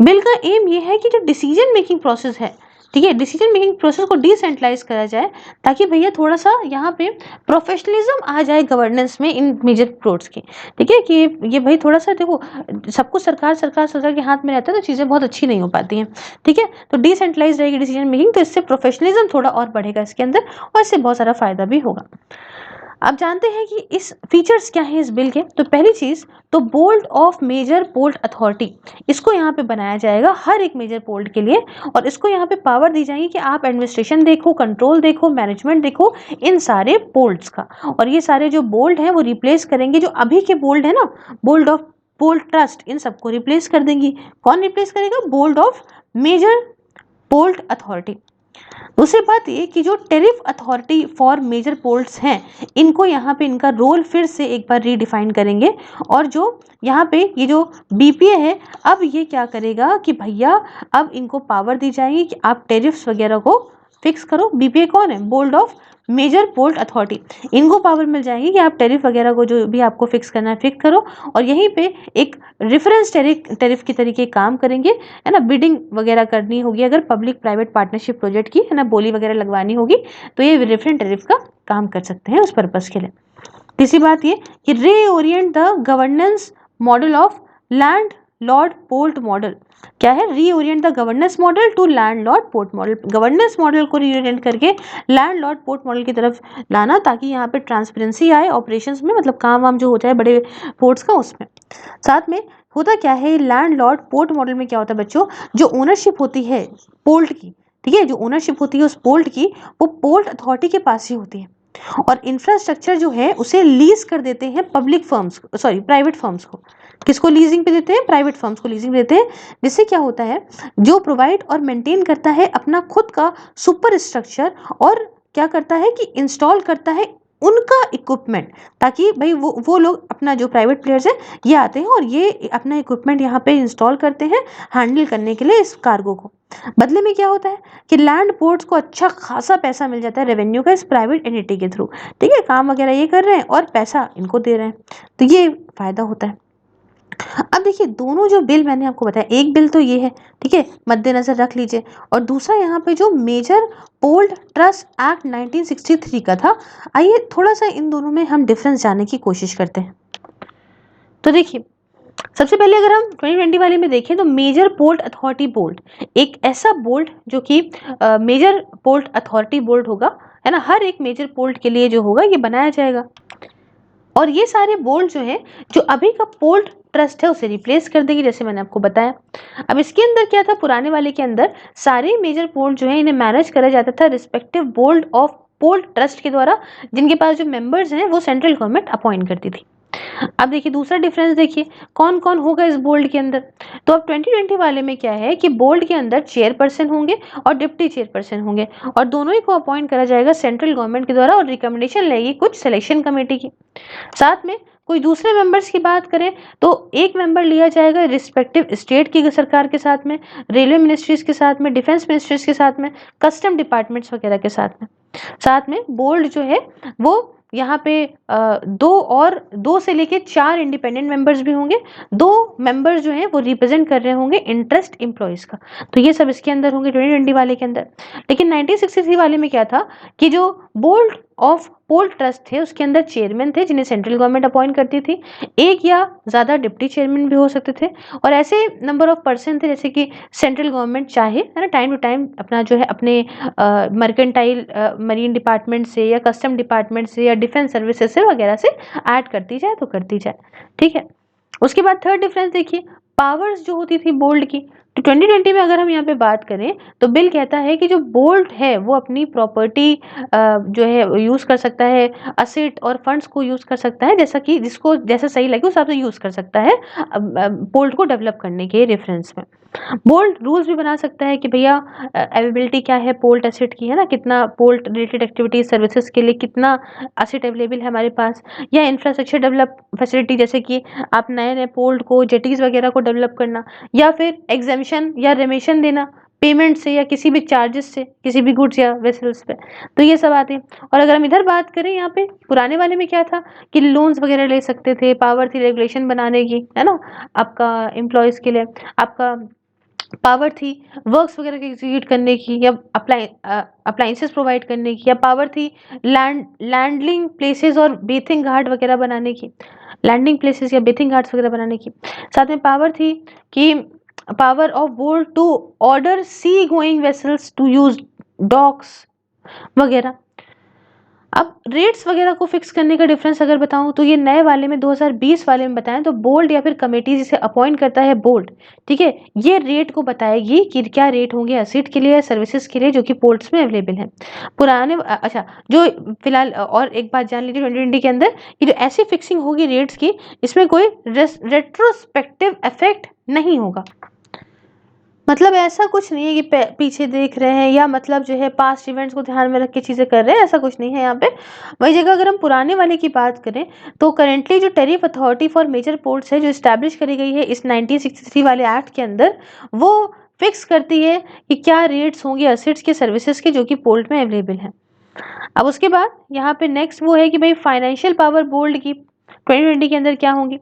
बिल का एम ये है कि जो डिसीजन मेकिंग प्रोसेस है, ठीक है, डिसीजन मेकिंग प्रोसेस को डिसेंट्रलाइज करा जाए ताकि भैया थोड़ा सा यहाँ पे प्रोफेशनलिज्म आ जाए गवर्नेंस में इन मेजर पोर्ट्स की। ठीक है कि ये भाई थोड़ा सा देखो सब कुछ सरकार के हाथ में रहता है तो चीज़ें बहुत अच्छी नहीं हो पाती हैं। ठीक है, तो डिसेंट्रलाइज रहेगी डिसीजन मेकिंग तो इससे प्रोफेशनलिज्म थोड़ा और बढ़ेगा इसके अंदर और इससे बहुत सारा फायदा भी होगा। अब जानते हैं कि इस फीचर्स क्या है इस बिल के। तो पहली चीज तो board of major port authority, इसको यहाँ पे बनाया जाएगा हर एक मेजर पोर्ट के लिए और इसको यहाँ पे पावर दी जाएगी कि आप एडमिनिस्ट्रेशन देखो, कंट्रोल देखो, मैनेजमेंट देखो इन सारे पोर्ट्स का। और ये सारे जो बोर्ड है वो रिप्लेस करेंगे जो अभी के बोर्ड है ना, बोर्ड ऑफ पोर्ट ट्रस्ट, इन सबको रिप्लेस कर देंगी। कौन रिप्लेस करेगा? Board of major port authority. दूसरी बात ये कि जो tariff authority for major ports हैं इनको यहाँ पे इनका रोल फिर से एक बार रीडिफाइन करेंगे और जो यहाँ पे ये जो बीपीए है अब ये क्या करेगा कि भैया अब इनको पावर दी जाएगी कि आप टेरिफ्स वगैरह को फिक्स करो। बीपीए कौन है? Board of major port authority. इनको पावर मिल जाएगी कि आप टेरिफ वगैरह को जो भी आपको फिक्स करना है फिक्स करो और यहीं पे एक रेफरेंस टेरिफ की तरीके काम करेंगे, है ना। बिडिंग वगैरह करनी होगी अगर पब्लिक प्राइवेट पार्टनरशिप प्रोजेक्ट की, है ना, बोली वगैरह लगवानी होगी तो ये रेफरेंस टेरिफ का काम कर सकते हैं उस पर्पस के लिए। तीसरी बात ये कि reorient the governance model of landlord port model. क्या है? Reorient the governance model to landlord port model. Governance model को रीओरिएंट करके लैंड लॉर्ड पोर्ट मॉडल की तरफ लाना ताकि यहाँ पे ट्रांसपेरेंसी आए ऑपरेशंस में, मतलब काम वाम जो होता है बड़े पोर्ट्स का उसमें। साथ में होता क्या है लैंड लॉर्ड पोर्ट मॉडल में क्या होता है बच्चों, जो ओनरशिप होती है पोर्ट की, ठीक है, जो ओनरशिप होती है उस पोर्ट की वो पोर्ट अथॉरिटी के पास ही होती है और इंफ्रास्ट्रक्चर जो है उसे लीज कर देते हैं public firms, sorry private firms को। किसको लीजिंग पे देते हैं? प्राइवेट फर्म्स को लीजिंग देते हैं। जिससे क्या होता है जो प्रोवाइड और मेंटेन करता है अपना खुद का सुपर स्ट्रक्चर और क्या करता है कि इंस्टॉल करता है उनका इक्विपमेंट, ताकि भाई वो लोग अपना जो प्राइवेट प्लेयर्स है ये आते हैं और ये अपना इक्विपमेंट यहाँ पे इंस्टॉल करते हैं हैंडल करने के लिए इस कार्गो को। बदले में क्या होता है कि लैंड पोर्ट्स को अच्छा खासा पैसा मिल जाता है रेवेन्यू का इस प्राइवेट एंटिटी के थ्रू। ठीक है, काम वगैरह ये कर रहे हैं और पैसा इनको दे रहे हैं, तो ये फायदा होता है। अब देखिए दोनों जो बिल मैंने आपको बताया, एक बिल तो ये है, ठीक है, मद्देनजर रख लीजिए, और दूसरा यहाँ पे जो मेजर पोर्ट ट्रस्ट एक्ट 1963 का था। आइए थोड़ा सा इन दोनों में हम डिफरेंस जानने की कोशिश करते हैं। तो देखिए सबसे पहले अगर हम 2020 वाले में देखें तो मेजर पोर्ट अथॉरिटी बोर्ड एक ऐसा बोर्ड जो कि मेजर पोर्ट अथॉरिटी बोर्ड होगा, है ना, हर एक मेजर पोर्ट के लिए जो होगा ये बनाया जाएगा। और ये सारे बोर्ड जो है जो अभी का पोर्ट ट्रस्ट है उसे रिप्लेस कर देगी, जैसे मैंने आपको बताया। अब इसके अंदर क्या था, पुराने वाले के अंदर सारे मेजर पोर्ट जो है इन्हें मैनेज करा जाता था respective board of port trust के द्वारा, जिनके पास जो मेंबर्स हैं वो सेंट्रल गवर्नमेंट अपॉइंट करती थी। अब देखिए दूसरा डिफरेंस देखिए कौन कौन होगा इस बोर्ड के अंदर। तो अब 2020 वाले में क्या है कि बोर्ड के अंदर चेयरपर्सन होंगे और डिप्टी चेयरपर्सन होंगे और दोनों ही को अपॉइंट करा जाएगा सेंट्रल गवर्नमेंट के द्वारा और रिकमेंडेशन लेगी कुछ सिलेक्शन कमेटी की। साथ में कोई दूसरे मेंबर्स की बात करें तो एक मेंबर लिया जाएगा रिस्पेक्टिव स्टेट की सरकार के साथ में, रेलवे मिनिस्ट्रीज के साथ में, डिफेंस मिनिस्ट्रीज के साथ में, कस्टम डिपार्टमेंट्स वगैरह के साथ में। साथ में बोर्ड जो है वो यहाँ पे दो से लेके 4 इंडिपेंडेंट मेंबर्स भी होंगे, 2 मेंबर्स जो हैं वो रिप्रेजेंट कर रहे होंगे इंटरेस्ट एम्प्लॉयज का। तो ये सब इसके अंदर होंगे 2020 वाले के अंदर। लेकिन 1963 वाले में क्या था कि जो बोर्ड ऑफ पोर्ट ट्रस्ट थे उसके अंदर चेयरमैन थे जिन्हें सेंट्रल गवर्नमेंट अपॉइंट करती थी, एक या ज्यादा डिप्टी चेयरमैन भी हो सकते थे, और ऐसे नंबर ऑफ पर्सन थे जैसे कि सेंट्रल गवर्नमेंट चाहे है ना टाइम टू टाइम अपना जो है अपने मर्केंटाइल मरीन डिपार्टमेंट से या कस्टम डिपार्टमेंट से या डिफेंस सर्विसेज से वगैरह से ऐड करती जाए तो करती जाए। ठीक है, उसके बाद थर्ड डिफरेंस देखिए, पावर्स जो होती थी बोल्ड की। तो 2020 में अगर हम यहाँ पे बात करें तो बिल कहता है कि जो बोल्ड है वो अपनी प्रॉपर्टी जो है यूज कर सकता है, असेट और फंड्स को यूज कर सकता है, जैसा कि जिसको जैसा सही लगे उस हिसाब से यूज कर सकता है बोल्ड को डेवलप करने के रेफरेंस में। बोल्ड रूल्स भी बना सकता है कि भैया अवेलेबिलिटी क्या है पोल्ट एसेट की, है ना, कितना पोल्ट रिलेटेड एक्टिविटीज सर्विसेज के लिए कितना एसेट अवेलेबल है हमारे पास, या इंफ्रास्ट्रक्चर डेवलप फैसिलिटी जैसे कि आप नए नए पोल्ट को जेटीज वगैरह को डेवलप करना, या फिर एग्जेम्पशन या रेमिशन देना पेमेंट से या किसी भी चार्जेस से किसी भी गुड्स या वेसल्स पे। तो ये सब आते हैं। और अगर हम इधर बात करें यहाँ पे पुराने वाले में क्या था कि लोन्स वगैरह ले सकते थे, पावर थी रेगुलेशन बनाने की, है ना, आपका एम्प्लॉयज के लिए, आपका पावर थी वर्क्स वगैरह एग्जीक्यूट करने की या अप्लाइंसेस प्रोवाइड करने की, या पावर थी लैंडिंग प्लेसेस और बेथिंग घाट वगैरह बनाने की, लैंडिंग प्लेसेस या बेथिंग घाट्स वगैरह बनाने की। साथ में पावर थी कि power of board to order sea going vessels to use docks वगैरह। अब रेट्स वगैरह को फिक्स करने का डिफरेंस अगर बताऊं तो ये नए वाले में 2020 वाले में बताएं तो बोल्ड या फिर कमेटी जिसे अपॉइंट करता है बोल्ड, ठीक है, ये रेट को बताएगी कि क्या रेट होंगे असेट के लिए या सर्विसेज के लिए जो कि पोर्ट्स में अवेलेबल है। पुराने अच्छा जो फिलहाल और एक बात जान लीजिए 2020 के अंदर कि जो ऐसी फिक्सिंग होगी रेट्स की इसमें कोई रेट्रोस्पेक्टिव इफेक्ट नहीं होगा। मतलब ऐसा कुछ नहीं है कि पीछे देख रहे हैं या मतलब जो है पास्ट इवेंट्स को ध्यान में रख के चीज़ें कर रहे हैं, ऐसा कुछ नहीं है यहाँ पे। वही जगह अगर हम पुराने वाले की बात करें तो करेंटली जो tariff authority for major ports है जो इस्टेब्लिश करी गई है इस 1963 वाले एक्ट के अंदर, वो फिक्स करती है कि क्या रेट्स होंगे असेट्स के सर्विसेज के जो कि पोर्ट में अवेलेबल हैं। अब उसके बाद यहाँ पे नेक्स्ट वो है कि भाई फाइनेंशियल पावर बोल्ड की 2020 के अंदर क्या होंगी।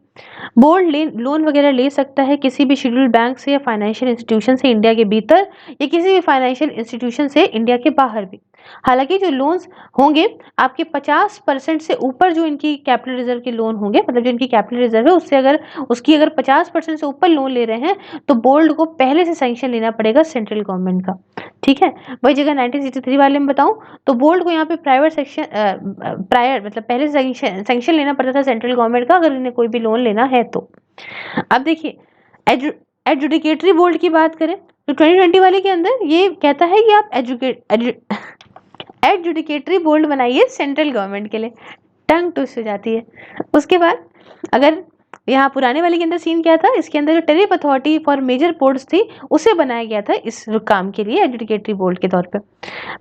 बोल्ड लोन वगैरह ले सकता है किसी भी शेड्यूल्ड बैंक से या फाइनेंशियल इंस्टीट्यूशन से इंडिया के भीतर या किसी भी फाइनेंशियल इंस्टीट्यूशन से इंडिया के बाहर भी। हालांकि जो लोन्स होंगे आपके 50% से ऊपर जो इनकी कैपिटल रिजर्व के लोन होंगे, मतलब जो इनकी कैपिटल रिजर्व है उससे अगर उसकी अगर 50% से ऊपर लोन ले रहे हैं तो बोल्ड को पहले से सैंक्शन लेना पड़ेगा सेंट्रल गवर्नमेंट का। ठीक है, वही जगह 1963 वाले में बताऊं तो बोल्ड को यहाँ पे प्राइवेट सेक्शन प्रायर मतलब पहले सैंक्शन लेना पड़ता था सेंट्रल गवर्नमेंट का अगर इन्हें कोई भी लोन लेना है तो। अब देखिए एडजुडिकेटरी बोल्ड की बात करें तो 2020 वाले के अंदर ये कहता है कि आप एडजुडिकेटरी बोल्ड बनाइए सेंट्रल गवर्नमेंट के लिए, टंग ट्विस्ट हो जाती है। उसके बाद अगर यहाँ पुराने वाले के अंदर सीन क्या था, इसके अंदर जो tariff authority for major ports थी उसे बनाया गया था इस काम के लिए एडजुडिकेटरी बोर्ड के तौर पे।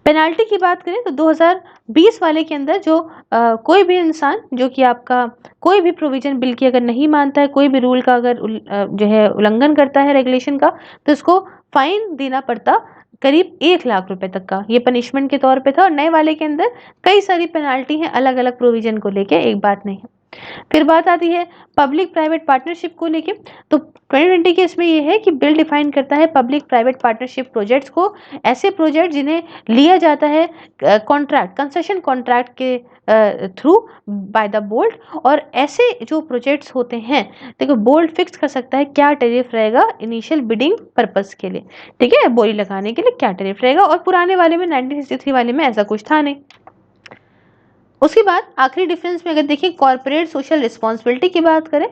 पेनाल्टी की बात करें तो 2020 वाले के अंदर जो कोई भी इंसान जो कि आपका कोई भी प्रोविजन बिल की अगर नहीं मानता है, कोई भी रूल का अगर जो है उल्लंघन करता है रेगुलेशन का, तो इसको फाइन देना पड़ता करीब 1 लाख रुपए तक का, ये पनिशमेंट के तौर पे था। और नए वाले के अंदर कई सारी पेनाल्टी हैं अलग अलग प्रोविजन को लेके, एक बात नहीं है। फिर बात आती है पब्लिक प्राइवेट पार्टनरशिप को लेके, तो 2020 के इसमें ये है कि बिल डिफाइन करता है पब्लिक प्राइवेट पार्टनरशिप प्रोजेक्ट्स को, ऐसे प्रोजेक्ट जिन्हें लिया जाता है कॉन्ट्रैक्ट कंसेशन कॉन्ट्रैक्ट के थ्रू बाय द बोल्ड। और ऐसे जो प्रोजेक्ट्स होते हैं देखो बोल्ड फिक्स कर सकता है क्या टैरिफ रहेगा इनिशियल बिडिंग पर्पस के लिए, ठीक है, बोली लगाने के लिए क्या टैरिफ रहेगा। और पुराने वाले में 1963 वाले में ऐसा कुछ था नहीं। उसके बाद आखिरी डिफरेंस में अगर देखिए कॉर्पोरेट सोशल रिस्पॉन्सिबिलिटी की बात करें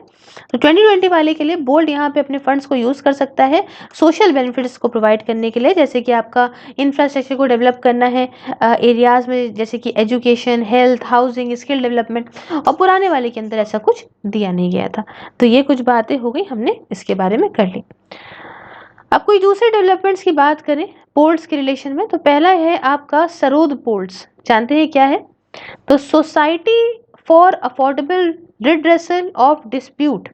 तो 2020 वाले के लिए बोल्ड यहाँ पे अपने फंड्स को यूज कर सकता है सोशल बेनिफिट्स को प्रोवाइड करने के लिए, जैसे कि आपका इंफ्रास्ट्रक्चर को डेवलप करना है एरियाज में जैसे कि education, health, housing, skill development. और पुराने वाले के अंदर ऐसा कुछ दिया नहीं गया था। तो ये कुछ बातें हो गई, हमने इसके बारे में कर ली। अब कोई दूसरे डेवलपमेंट्स की बात करें पोर्ट्स के रिलेशन में तो पहला है आपका सरोद पोर्ट्स, जानते हैं क्या है? तो society for affordable redressal of dispute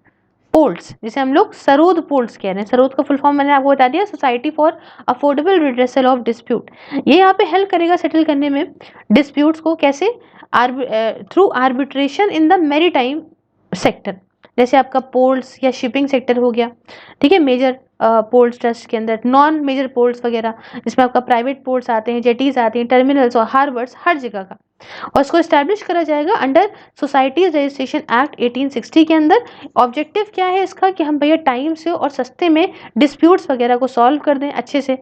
ports, जिसे हम लोग सरोद पोल्स कह रहे हैं। सरोद का फुल फॉर्म मैंने आपको बता दिया, society for affordable redressal of dispute. ये यहाँ पे हेल्प करेगा सेटल करने में डिस्प्यूट्स को, कैसे? Through arbitration in the maritime sector, जैसे आपका पोर्ट्स या शिपिंग सेक्टर हो गया, ठीक है, मेजर पोर्ट्स ट्रस्ट के अंदर, नॉन मेजर पोर्ट्स वगैरह जिसमें आपका प्राइवेट पोर्ट्स आते हैं, जेटीज आते हैं, टर्मिनल्स और हार्बर्स, हर जगह का। और इसको इस्टेब्लिश करा जाएगा अंडर सोसाइटीज रजिस्ट्रेशन एक्ट 1860 के अंदर। ऑब्जेक्टिव क्या है इसका कि हम भैया टाइम से और सस्ते में डिस्प्यूट्स वगैरह को सॉल्व कर दें अच्छे से।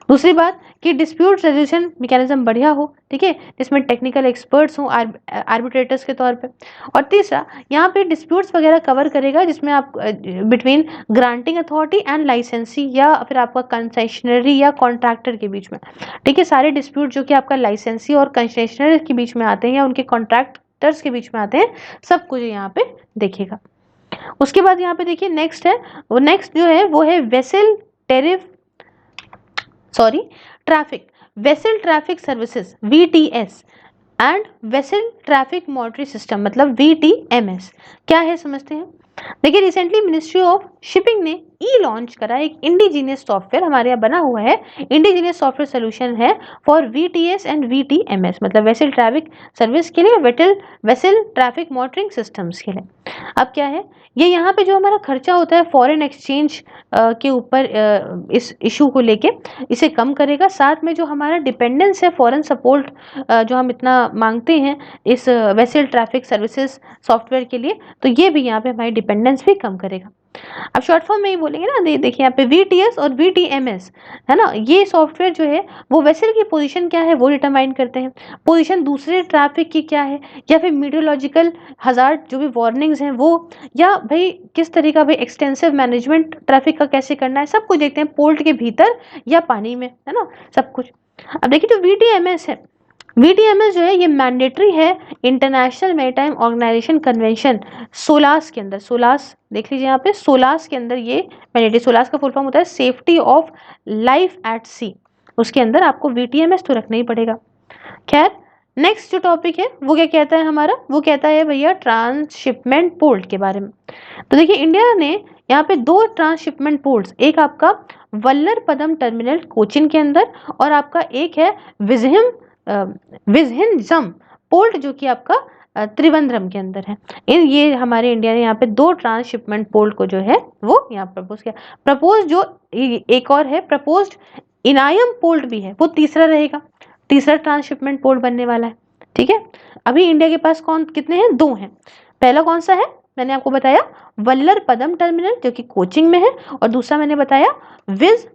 दूसरी बात कि डिस्प्यूट रेजोल्यूशन मैकेनिज्म बढ़िया हो, ठीक है, जिसमें टेक्निकल एक्सपर्ट्स हों आर्बिट्रेटर्स के तौर पे। और तीसरा यहाँ पे डिस्प्यूट्स वगैरह कवर करेगा जिसमें आप बिटवीन ग्रांटिंग अथॉरिटी एंड लाइसेंसी या फिर आपका कंसेशनरी या कॉन्ट्रैक्टर के बीच में, ठीक है, सारे डिस्प्यूट जो कि आपका लाइसेंसी और कंसेशनरी के बीच में आते हैं या उनके कॉन्ट्रैक्टर्स के बीच में आते हैं, सब कुछ यहाँ पे देखेगा। उसके बाद यहाँ पे देखिए नेक्स्ट है, वो नेक्स्ट जो है वो है vessel traffic vessel traffic services VTS and vessel traffic monitoring system, मतलब VTMS। क्या है समझते हैं। देखिए रिसेंटली मिनिस्ट्री ऑफ शिपिंग ने लॉन्च करा एक इंडिजीनियस सॉफ्टवेयर, हमारे यहाँ बना हुआ है इंडिजीनियस सॉफ्टवेयर सोल्यूशन है फॉर VTS एंड VTMS, मतलब वेसल ट्रैफिक सर्विस के लिए, वेसल ट्रैफिक मॉनिटरिंग सिस्टम्स के लिए। अब क्या है, ये यहाँ पे जो हमारा खर्चा होता है फॉरेन एक्सचेंज के ऊपर इस इशू को लेके, इसे कम करेगा। साथ में जो हमारा डिपेंडेंस है फॉरेन सपोर्ट जो हम इतना मांगते हैं इस वेसल ट्रैफिक सर्विसेज सॉफ्टवेयर के लिए, तो ये भी यहाँ पे हमारी डिपेंडेंस भी कम करेगा। अब शॉर्ट फॉर्म में ही बोलेंगे ना, देखिए यहाँ पे VTS और VTMS है ना, ये सॉफ्टवेयर जो है वो वेसल की पोजीशन क्या है वो डिटरमाइन करते हैं, पोजीशन दूसरे ट्रैफिक की क्या है, या फिर मीटियोलॉजिकल हजार्ड जो भी वार्निंग्स हैं वो, या भाई किस तरीका भाई एक्सटेंसिव मैनेजमेंट ट्रैफिक का कैसे करना है, सब कुछ देखते हैं, पोर्ट के भीतर या पानी में, है ना, सब कुछ। अब देखिए जो VTMS है, VTMS जो है ये मैंडेटरी है international maritime organization convention SOLAS के अंदर। सोलास देख लीजिए यहाँ पे, सोलास के अंदर ये मैंडेटरी, सोलास का फुल फॉर्म होता है सेफ्टी ऑफ लाइफ एट सी, उसके अंदर आपको VTMS तो रखना ही पड़ेगा। खैर नेक्स्ट जो टॉपिक है वो क्या कहता है हमारा, वो कहता है भैया ट्रांसशिपमेंट पोर्ट के बारे में। तो देखिए इंडिया ने यहाँ पे 2 ट्रांसशिपमेंट पोर्ट्स, एक आपका वल्लरपदम टर्मिनल कोचिन के अंदर और आपका एक है विजहिंजम पोर्ट जो कि आपका त्रिवेंद्रम के अंदर है। ये हमारे इंडिया ने यहाँ पे 2 ट्रांसशिपमेंट पोर्ट को जो है वो यहाँ प्रपोज किया। प्रपोज जो एक और है प्रपोज्ड इनायम पोर्ट भी है, वो तीसरा रहेगा, तीसरा ट्रांसशिपमेंट पोर्ट बनने वाला है, ठीक है। अभी इंडिया के पास कितने हैं, 2 हैं। पहला कौन सा है, मैंने आपको बताया वल्लरपदम टर्मिनल जो कि कोचिंग में है, और दूसरा मैंने बताया विज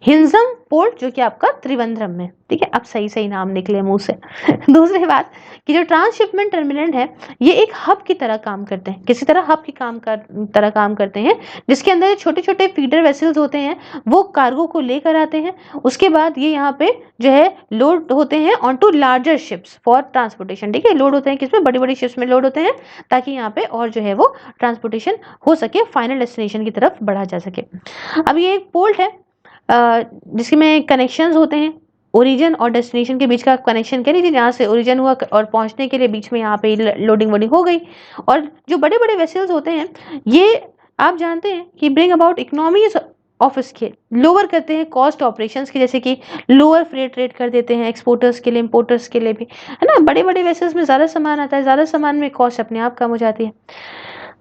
हिंजम पोर्ट जो कि आपका त्रिवेंद्रम में, ठीक है। अब सही सही नाम निकले मुंह से। दूसरी बात कि जो ट्रांसशिपमेंट टर्मिनल है ये एक हब की तरह काम करते हैं, किसी तरह हब की तरह काम करते हैं, जिसके अंदर छोटे छोटे फीडर वेसल्स होते हैं, वो कार्गो को लेकर आते हैं। उसके बाद ये यहाँ पे जो है लोड होते हैं on to larger ships for transportation, ठीक है। लोड होते हैं किसमें, बड़ी बड़ी शिप्स में लोड होते हैं, ताकि यहाँ पे और जो है वो ट्रांसपोर्टेशन हो सके, फाइनल डेस्टिनेशन की तरफ बढ़ा जा सके। अब ये एक पोर्ट है जिसमें कनेक्शंस होते हैं, ओरिजिन और डेस्टिनेशन के बीच का कनेक्शन कह लीजिए, जहाँ से ओरिजिन हुआ और पहुँचने के लिए बीच में यहाँ पे लोडिंग वोडिंग हो गई। और जो बड़े बड़े वेसल्स होते हैं ये आप जानते हैं कि bring about economies of scale, lower करते हैं कॉस्ट ऑपरेशंस की, जैसे कि लोअर फ्रेट रेट कर देते हैं एक्सपोर्टर्स के लिए, इम्पोर्टर्स के लिए भी, है ना। बड़े बड़े वेसल्स में ज़्यादा सामान आता है, ज़्यादा सामान में कॉस्ट अपने आप कम हो जाती है।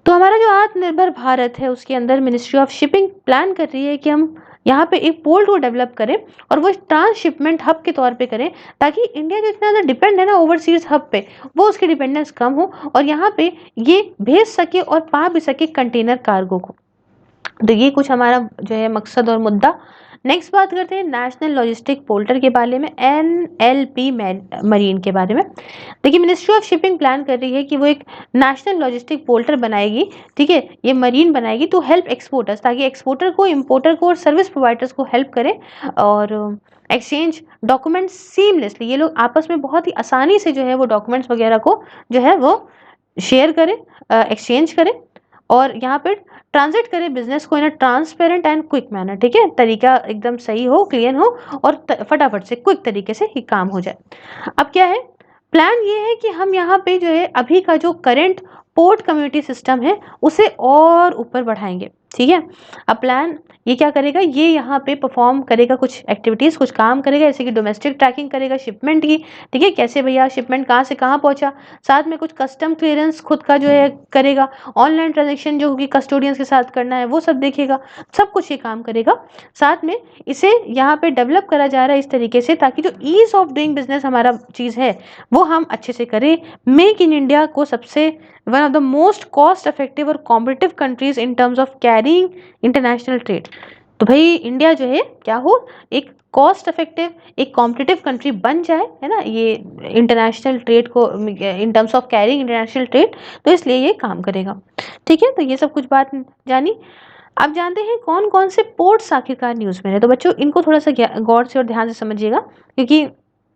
तो हमारा जो आत्मनिर्भर भारत है उसके अंदर मिनिस्ट्री ऑफ शिपिंग प्लान कर रही है कि हम यहाँ पे एक पोर्ट को डेवलप करें और वो ट्रांसशिपमेंट हब के तौर पे करें, ताकि इंडिया जो इतना ज़्यादा डिपेंड है ना ओवरसीज हब पे, वो उसकी डिपेंडेंस कम हो और यहाँ पे ये भेज सके और पा भी सके कंटेनर कार्गो को। तो ये कुछ हमारा जो है मकसद और मुद्दा। नेक्स्ट बात करते हैं नेशनल लॉजिस्टिक पोर्टल के बारे में, NLP मरीन के बारे में। देखिए मिनिस्ट्री ऑफ शिपिंग प्लान कर रही है कि वो एक नेशनल लॉजिस्टिक पोर्टल बनाएगी, ठीक है, ये मरीन बनाएगी टू हेल्प एक्सपोर्टर्स, ताकि एक्सपोर्टर को, इम्पोर्टर को और सर्विस प्रोवाइडर्स को हेल्प करे और एक्सचेंज डॉक्यूमेंट्स सीमलेसली, ये लोग आपस में बहुत ही आसानी से जो है वो डॉक्यूमेंट्स वगैरह को जो है वो शेयर करें, एक्सचेंज करें और यहाँ पे ट्रांजिट करे बिजनेस को in a transparent and quick manner, ठीक है, तरीका एकदम सही हो, क्लियर हो और फटाफट से क्विक तरीके से ही काम हो जाए। अब क्या है प्लान, ये है कि हम यहाँ पे जो है अभी का जो करंट पोर्ट कम्युनिटी सिस्टम है उसे और ऊपर बढ़ाएंगे। ठीक है, अब प्लान ये क्या करेगा, ये यहाँ पे परफॉर्म करेगा कुछ एक्टिविटीज, कुछ काम करेगा, जैसे कि डोमेस्टिक ट्रैकिंग करेगा शिपमेंट की। ठीक है, कैसे भैया शिपमेंट कहाँ से कहाँ पहुंचा, साथ में कुछ कस्टम क्लियरेंस खुद का जो है करेगा, ऑनलाइन ट्रांजेक्शन जो होगी कस्टोडियंस के साथ करना है वो सब देखेगा, सब कुछ ये काम करेगा। साथ में इसे यहाँ पे डेवलप करा जा रहा है इस तरीके से ताकि जो ईज ऑफ डूइंग बिजनेस हमारा चीज़ है वो हम अच्छे से करें। मेक इन इंडिया को सबसे one of the most cost effective और competitive countries in terms of carrying international trade. तो भाई इंडिया जो है क्या हो, एक कॉस्ट इफेक्टिव, एक कॉम्पिटिटिव कंट्री बन जाए, है ना, ये इंटरनेशनल ट्रेड को in terms of carrying international trade, तो इसलिए ये काम करेगा। ठीक है, तो ये सब कुछ बात जानी। अब जानते हैं कौन कौन से पोर्ट्स आखिरकार न्यूज़ में है। तो बच्चों इनको थोड़ा सा गौर से और ध्यान से समझिएगा, क्योंकि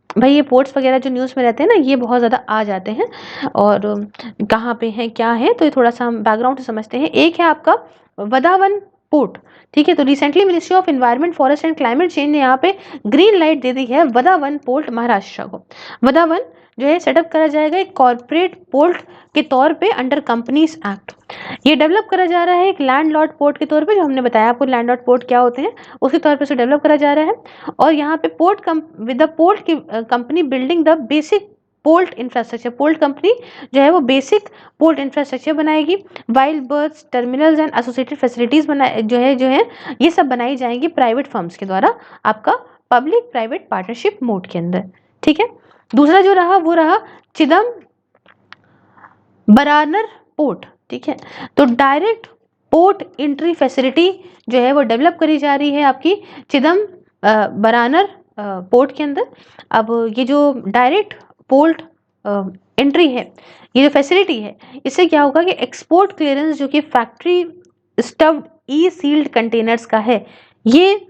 भाई ये पोर्ट्स वगैरह जो न्यूज़ में रहते हैं ना ये बहुत ज़्यादा आ जाते हैं, और कहाँ पे हैं क्या है, तो ये थोड़ा सा हम बैकग्राउंड से समझते हैं। एक है आपका वदावन पोर्ट। ठीक है, तो recently ministry of environment forest and climate change ने यहाँ पे ग्रीन लाइट दे दी है वदावन पोर्ट महाराष्ट्र को। वदावन जो है सेटअप करा जाएगा एक कॉर्पोरेट पोर्ट के तौर पे अंडर कंपनीज एक्ट। ये डेवलप करा जा रहा है एक लैंड लॉर्ड पोर्ट के तौर पे, जो हमने बताया आपको लैंड लॉर्ड पोर्ट क्या होते हैं, उसके तौर पे इसे डेवलप करा जा रहा है। और यहाँ पे पोर्ट विद द पोर्ट की company building the basic port infrastructure, port company जो है वो बेसिक पोर्ट इंफ्रास्ट्रक्चर बनाएगी। Wild birds terminals and associated facilities बनाए जो है ये सब बनाई जाएंगी प्राइवेट फर्म्स के द्वारा, आपका पब्लिक प्राइवेट पार्टनरशिप मोड के अंदर। ठीक है, दूसरा जो रहा वो रहा चिदम बरानर पोर्ट। ठीक है, तो डायरेक्ट पोर्ट एंट्री फैसिलिटी जो है वो डेवलप करी जा रही है आपकी चिदम बरानर पोर्ट के अंदर। अब ये जो डायरेक्ट पोर्ट एंट्री है, ये जो फैसिलिटी है, इससे क्या होगा कि एक्सपोर्ट क्लियरेंस जो कि फैक्ट्री स्टफ्ड ई सील्ड कंटेनर्स का है, ये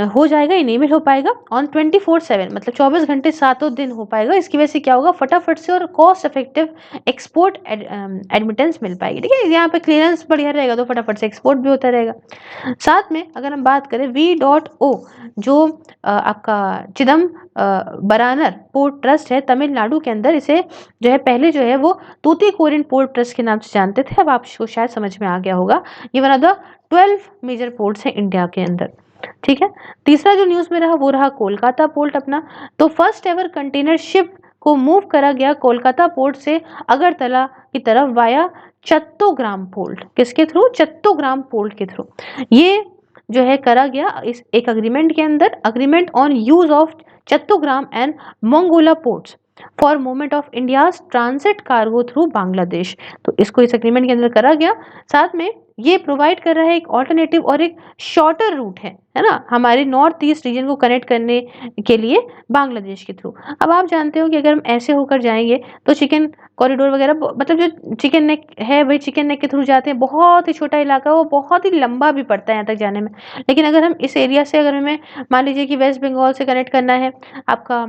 हो जाएगा, इनेबल हो पाएगा ऑन 24/7, मतलब 24 घंटे सातों दिन हो पाएगा। इसकी वजह से क्या होगा, फटाफट से और कॉस्ट इफेक्टिव एक्सपोर्ट एडमिटेंस मिल पाएगी। ठीक है, यहाँ पे क्लियरेंस बढ़िया रहेगा तो फटाफट से एक्सपोर्ट भी होता रहेगा। साथ में अगर हम बात करें V.O जो आपका चिदम बरानर पोर्ट ट्रस्ट है तमिलनाडु के अंदर, इसे जो है पहले जो है वो तूतीकोरिन पोर्ट ट्रस्ट के नाम से जानते थे, अब आपको शायद समझ में आ गया होगा। ये one of the 12 major ports हैं इंडिया के अंदर। ठीक है, तीसरा जो न्यूज़ में रहा वो रहा कोलकाता पोर्ट अपना। तो फर्स्ट एवर कंटेनर शिप को मूव करा गया कोलकाता पोर्ट से अगरतला की तरफ वाया चट्टोग्राम पोर्ट। किसके थ्रू, चट्टोग्राम पोर्ट के थ्रू ये जो है करा गया इस एक अग्रीमेंट के अंदर, agreement on use of Chattogram and Mongla ports for movement of India's transit cargo through Bangladesh. तो इसको इस एग्रीमेंट के अंदर करा गया। साथ में ये प्रोवाइड कर रहा है एक ऑल्टरनेटिव और एक शॉर्टर रूट है ना, हमारे नॉर्थ ईस्ट रीजन को कनेक्ट करने के लिए बांग्लादेश के थ्रू। अब आप जानते हो कि अगर हम ऐसे होकर जाएंगे तो चिकन कॉरिडोर वगैरह, मतलब जो चिकन नेक है वही चिकन नेक के थ्रू जाते हैं, बहुत ही छोटा इलाका, वो बहुत ही लंबा भी पड़ता है यहाँ तक जाने में। लेकिन अगर हम इस एरिया से, अगर हमें मान लीजिए कि वेस्ट बंगाल से कनेक्ट करना है आपका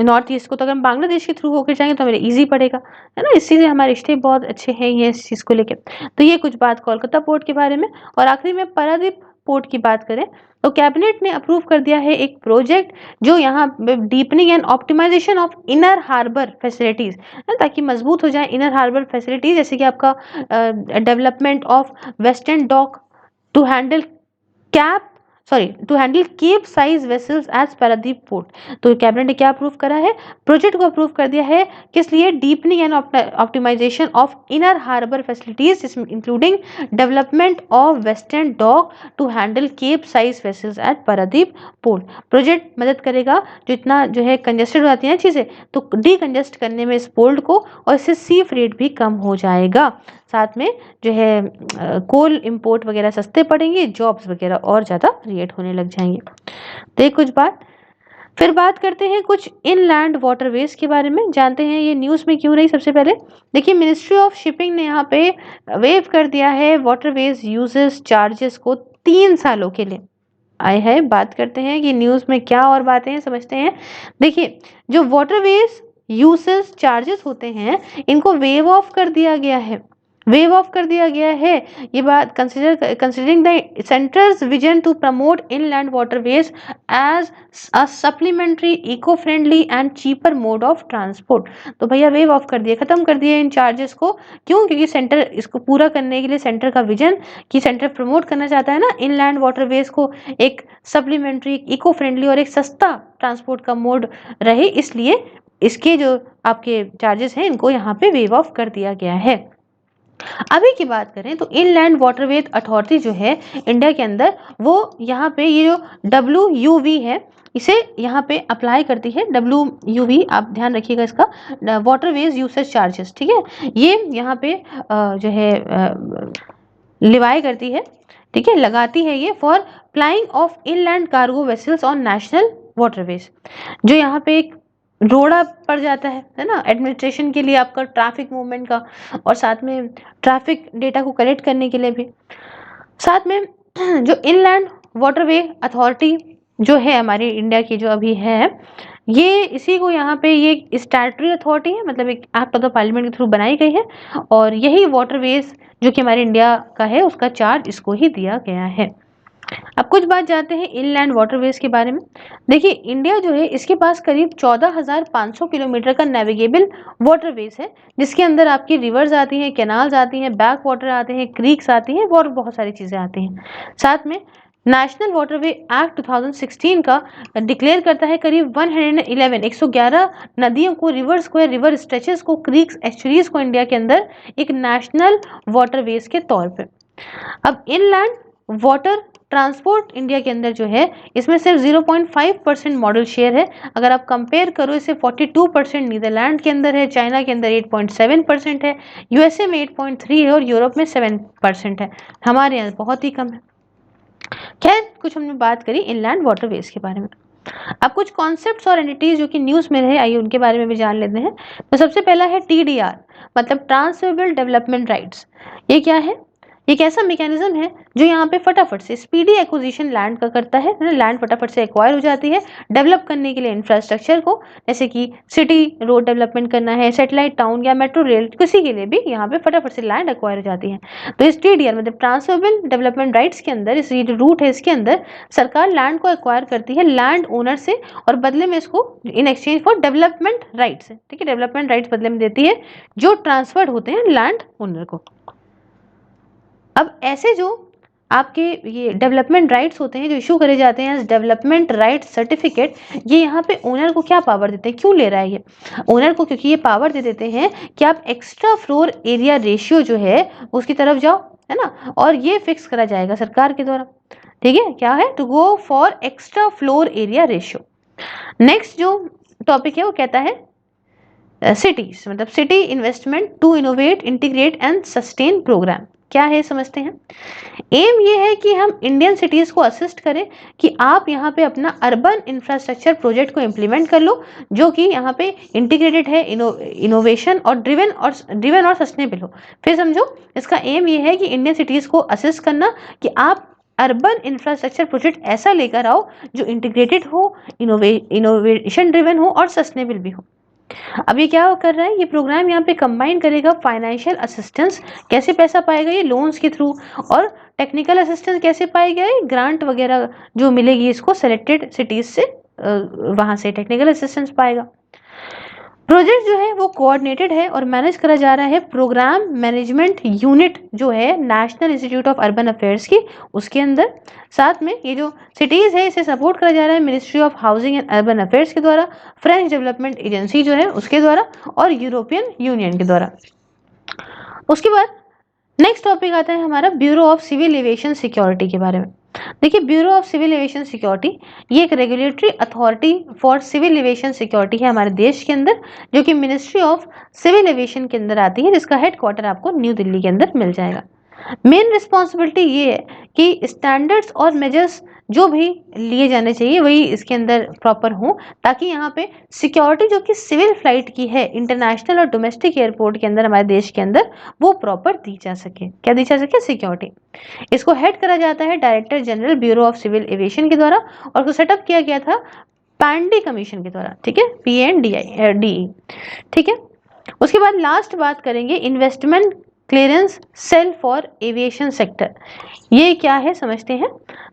नॉर्थ ईस्ट को, तो अगर हम बांग्लादेश के थ्रू होकर जाएंगे तो हमें इजी पड़ेगा, है ना। इस चीज़ से हमारे रिश्ते बहुत अच्छे हैं ये इस चीज़ को लेकर। तो ये कुछ बात कोलकाता पोर्ट के बारे में। और आखिरी में पारादीप पोर्ट की बात करें तो कैबिनेट ने अप्रूव कर दिया है एक प्रोजेक्ट जो यहाँ deepening and optimization of inner harbour facilities, ताकि मजबूत हो जाए इनर हार्बर फैसिलिटीज, जैसे कि आपका development of western dock to handle to handle cape size vessels as Paradip port. तो कैबिनेट ने क्या अप्रूव करा है, प्रोजेक्ट को अप्रूव कर दिया है, किस लिए, deepening and optimization of inner harbour facilities including development of western dock to handle cape size vessels at Paradip port. Project मदद करेगा जो इतना जो है कंजेस्टेड हो जाती हैं चीज़ें, तो डीकंजेस्ट करने में इस पोर्ट को, और इससे सी फ्रेट भी कम हो जाएगा। साथ में जो है कोल इंपोर्ट वगैरह सस्ते पड़ेंगे, जॉब्स वगैरह और ज़्यादा क्रिएट होने लग जाएंगे। तो ये कुछ बात। फिर बात करते हैं कुछ इनलैंड वाटरवेज के बारे में, जानते हैं ये न्यूज़ में क्यों रही। सबसे पहले देखिए, मिनिस्ट्री ऑफ शिपिंग ने यहाँ पे वेव कर दिया है वाटरवेज यूजेस चार्जेस को 3 सालों के लिए। आए है, बात करते हैं कि न्यूज़ में क्या और बातें हैं, समझते हैं। देखिए, जो वाटरवेज यूसेस चार्जेस होते हैं इनको वेव ऑफ कर दिया गया है वेव ऑफ कर दिया गया है। ये बात considering the centrals vision to promote inland waterways as a supplementary eco friendly and cheaper mode of transport. तो भैया वेव ऑफ कर दिए, खत्म कर दिए इन चार्जेस को। क्यों? क्योंकि सेंटर इसको पूरा करने के लिए, सेंटर का विजन कि सेंटर प्रमोट करना चाहता है ना इनलैंड वाटरवेज को एक सप्लीमेंट्री, इको फ्रेंडली और एक सस्ता ट्रांसपोर्ट का मोड रहे, इसलिए इसके जो आपके चार्जेस हैं इनको यहाँ पे वेव ऑफ कर दिया गया है। अभी की बात करें तो इनलैंड वाटरवेज अथॉरिटी जो है इंडिया के अंदर, वो यहाँ पे ये जो WUV है इसे यहाँ पे अप्लाई करती है। WUV आप ध्यान रखिएगा इसका, वाटरवेज यूसेज चार्जेस, ठीक है। ये यहाँ पे जो है लिवाई करती है, ठीक है, लगाती है ये for प्लाइंग of inland cargo vessels on national waterways. जो यहाँ पे एक रोड़ा पड़ जाता है ना एडमिनिस्ट्रेशन के लिए, आपका ट्रैफिक मूवमेंट का, और साथ में ट्रैफिक डेटा को कलेक्ट करने के लिए भी। साथ में जो इनलैंड वाटरवे अथॉरिटी जो है हमारी इंडिया की जो अभी है, ये इसी को यहाँ पे ये स्टैट्यूटरी अथॉरिटी है, मतलब एक एक्ट ऑफ द पार्लियामेंट के थ्रू बनाई गई है, और यही वाटरवेज जो कि हमारे इंडिया का है उसका चार्ज इसको ही दिया गया है। अब कुछ बात जानते हैं इनलैंड वाटरवेज के बारे में। देखिए इंडिया जो है इसके पास करीब 14,500 किलोमीटर का नेविगेबल वाटरवेज है, जिसके अंदर आपकी रिवर्स आती हैं, कैनाल्स आती हैं, बैक वाटर आते हैं, क्रीक्स आती हैं और बहुत सारी चीज़ें आती हैं। साथ में नेशनल वाटरवे एक्ट 2016 का डिक्लेयर करता है करीब 111 नदियों को, रिवर्स को या रिवर स्ट्रेचेस को, क्रीक्स, एस्चुरीज को इंडिया के अंदर एक नेशनल वाटरवेज के तौर पे। अब इनलैंड वाटर ट्रांसपोर्ट इंडिया के अंदर जो है इसमें सिर्फ 0.5% मॉडल शेयर है। अगर आप कंपेयर करो इसे 42% नीदरलैंड के अंदर है, चाइना के अंदर 8.7% है, USA में 8.3 है और यूरोप में 7% है। हमारे यहाँ बहुत ही कम है। खैर कुछ हमने बात करी इनलैंड वाटरवेज के बारे में। अब कुछ कॉन्सेप्ट्स और एंटिटीज जो कि न्यूज़ में रहे, आइए उनके बारे में भी जान लेते हैं। तो सबसे पहला है TDR, मतलब ट्रांसफरेबल डेवलपमेंट राइट्स। ये क्या है? एक ऐसा मैकेनिज्म है जो यहाँ पे फटाफट से स्पीडी एक्विजिशन लैंड का करता है, लैंड फटाफट से एक्वायर हो जाती है डेवलप करने के लिए इंफ्रास्ट्रक्चर को, जैसे कि सिटी रोड डेवलपमेंट करना है, सैटेलाइट टाउन या मेट्रो रेल, किसी के लिए भी यहाँ पे फटाफट से लैंड एक्वायर हो जाती है। तो इस TDR मतलब ट्रांसफरेबल डेवलपमेंट राइट्स के अंदर, इस ये जो रूट है इसके अंदर सरकार लैंड को एक्वायर करती है लैंड ओनर से, और बदले में इसको in exchange for development rights, ठीक है, डेवलपमेंट राइट्स बदले में देती है जो ट्रांसफर्ड होते हैं लैंड ओनर को। अब ऐसे जो आपके ये डेवलपमेंट राइट्स होते हैं जो इशू करे जाते हैं डेवलपमेंट राइट सर्टिफिकेट, ये यहाँ पे ओनर को क्या पावर देते हैं, क्यों ले रहा है ये ओनर को? क्योंकि ये पावर दे देते हैं कि आप एक्स्ट्रा फ्लोर एरिया रेशियो जो है उसकी तरफ जाओ, है ना, और ये फिक्स करा जाएगा सरकार के द्वारा, ठीक है। क्या है? To go for extra floor area ratio. Next जो टॉपिक है वो कहता है सिटीज, मतलब city investment to innovate, integrate and sustain programme. क्या है समझते हैं? एम ये है कि हम इंडियन सिटीज को असिस्ट करें कि आप यहाँ पे अपना अर्बन इंफ्रास्ट्रक्चर प्रोजेक्ट को इम्प्लीमेंट कर लो जो कि यहाँ पे इंटीग्रेटेड है, इनोवेशन और ड्रिवन और सस्टेनेबल हो। फिर समझो, इसका एम ये है कि इंडियन सिटीज को असिस्ट करना कि आप अर्बन इंफ्रास्ट्रक्चर प्रोजेक्ट ऐसा लेकर आओ जो इंटीग्रेटेड हो, इनोवेशन ड्रिवन हो और सस्टेनेबल भी हो। अब ये क्या कर रहा है, ये प्रोग्राम यहाँ पे कंबाइन करेगा फाइनेंशियल असिस्टेंस, कैसे पैसा पाएगा ये, लोन्स के थ्रू, और टेक्निकल असिस्टेंस कैसे पाएगा ये, ग्रांट वगैरह जो मिलेगी इसको सेलेक्टेड सिटीज से, वहां से टेक्निकल असिस्टेंस पाएगा। प्रोजेक्ट जो है वो कोऑर्डिनेटेड है और मैनेज करा जा रहा है प्रोग्राम मैनेजमेंट यूनिट जो है national institute of urban affairs की, उसके अंदर। साथ में ये जो सिटीज़ है इसे सपोर्ट करा जा रहा है ministry of housing and urban affairs के द्वारा, फ्रेंच डेवलपमेंट एजेंसी जो है उसके द्वारा, और यूरोपियन यूनियन के द्वारा। उसके बाद नेक्स्ट टॉपिक आता है हमारा bureau of civil aviation security के बारे में। देखिए bureau of civil aviation security ये एक regulatory authority for civil aviation security है हमारे देश के अंदर, जो कि मिनिस्ट्री ऑफ सिविल एविएशन के अंदर आती है, जिसका हेडक्वार्टर आपको न्यू दिल्ली के अंदर मिल जाएगा। मेन रिस्पॉन्सिबिलिटी ये है कि स्टैंडर्ड्स और मेजर्स जो भी लिए जाने चाहिए वही इसके अंदर प्रॉपर हो, ताकि यहाँ पे सिक्योरिटी जो कि सिविल फ्लाइट की है इंटरनेशनल और डोमेस्टिक एयरपोर्ट के अंदर हमारे देश के अंदर वो प्रॉपर दी जा सके। क्या दी जा सके? सिक्योरिटी। इसको हेड करा जाता है director general bureau of civil aviation के द्वारा, और उसको सेटअप किया गया था पांडे कमीशन के द्वारा, ठीक है, PNDI, ठीक है। उसके बाद लास्ट बात करेंगे investment clearance cell for aviation sector. ये क्या है समझते हैं।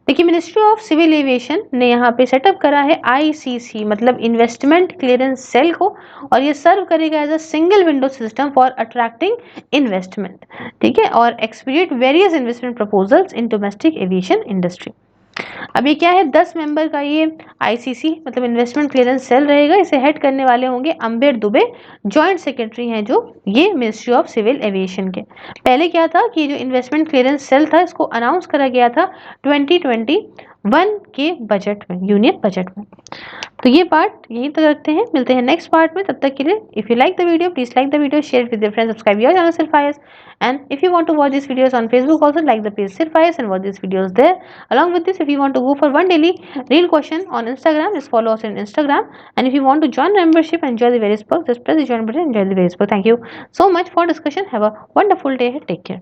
देखिए मिनिस्ट्री ऑफ सिविल एविएशन ने यहाँ पे सेटअप करा है आईसीसी मतलब इन्वेस्टमेंट क्लियरेंस सेल को, और ये सर्व करेगा as a single window system for attracting investment, ठीक है, और expedite various investment proposals in domestic aviation industry. अब ये क्या है, 10 मेंबर का ये आईसीसी मतलब इन्वेस्टमेंट क्लियरेंस सेल रहेगा। इसे हेड करने वाले होंगे अंबेड दुबे, जॉइंट सेक्रेटरी हैं जो ये मिनिस्ट्री ऑफ सिविल एविएशन के। पहले क्या था कि जो इन्वेस्टमेंट क्लियरेंस सेल था इसको अनाउंस करा गया था 2021 के बजट में, यूनियन बजट में। तो ये पार्ट यहीं तक रखते हैं, मिलते हैं नेक्स्ट पार्ट में। तब तक के लिए if you like the video please like the video, share with your friends, subscribe your channel सिर्फ IAS, and if you want to watch these videos on Facebook also like the page Sirf IAS and watch these videos there. Along with this, if you want to go for one daily real question on Instagram, just follow us on Instagram, and if you want to join membership and enjoy the various perks, just press the join button and enjoy the various perks. Thank you so much for discussion. Have a wonderful day. Take care.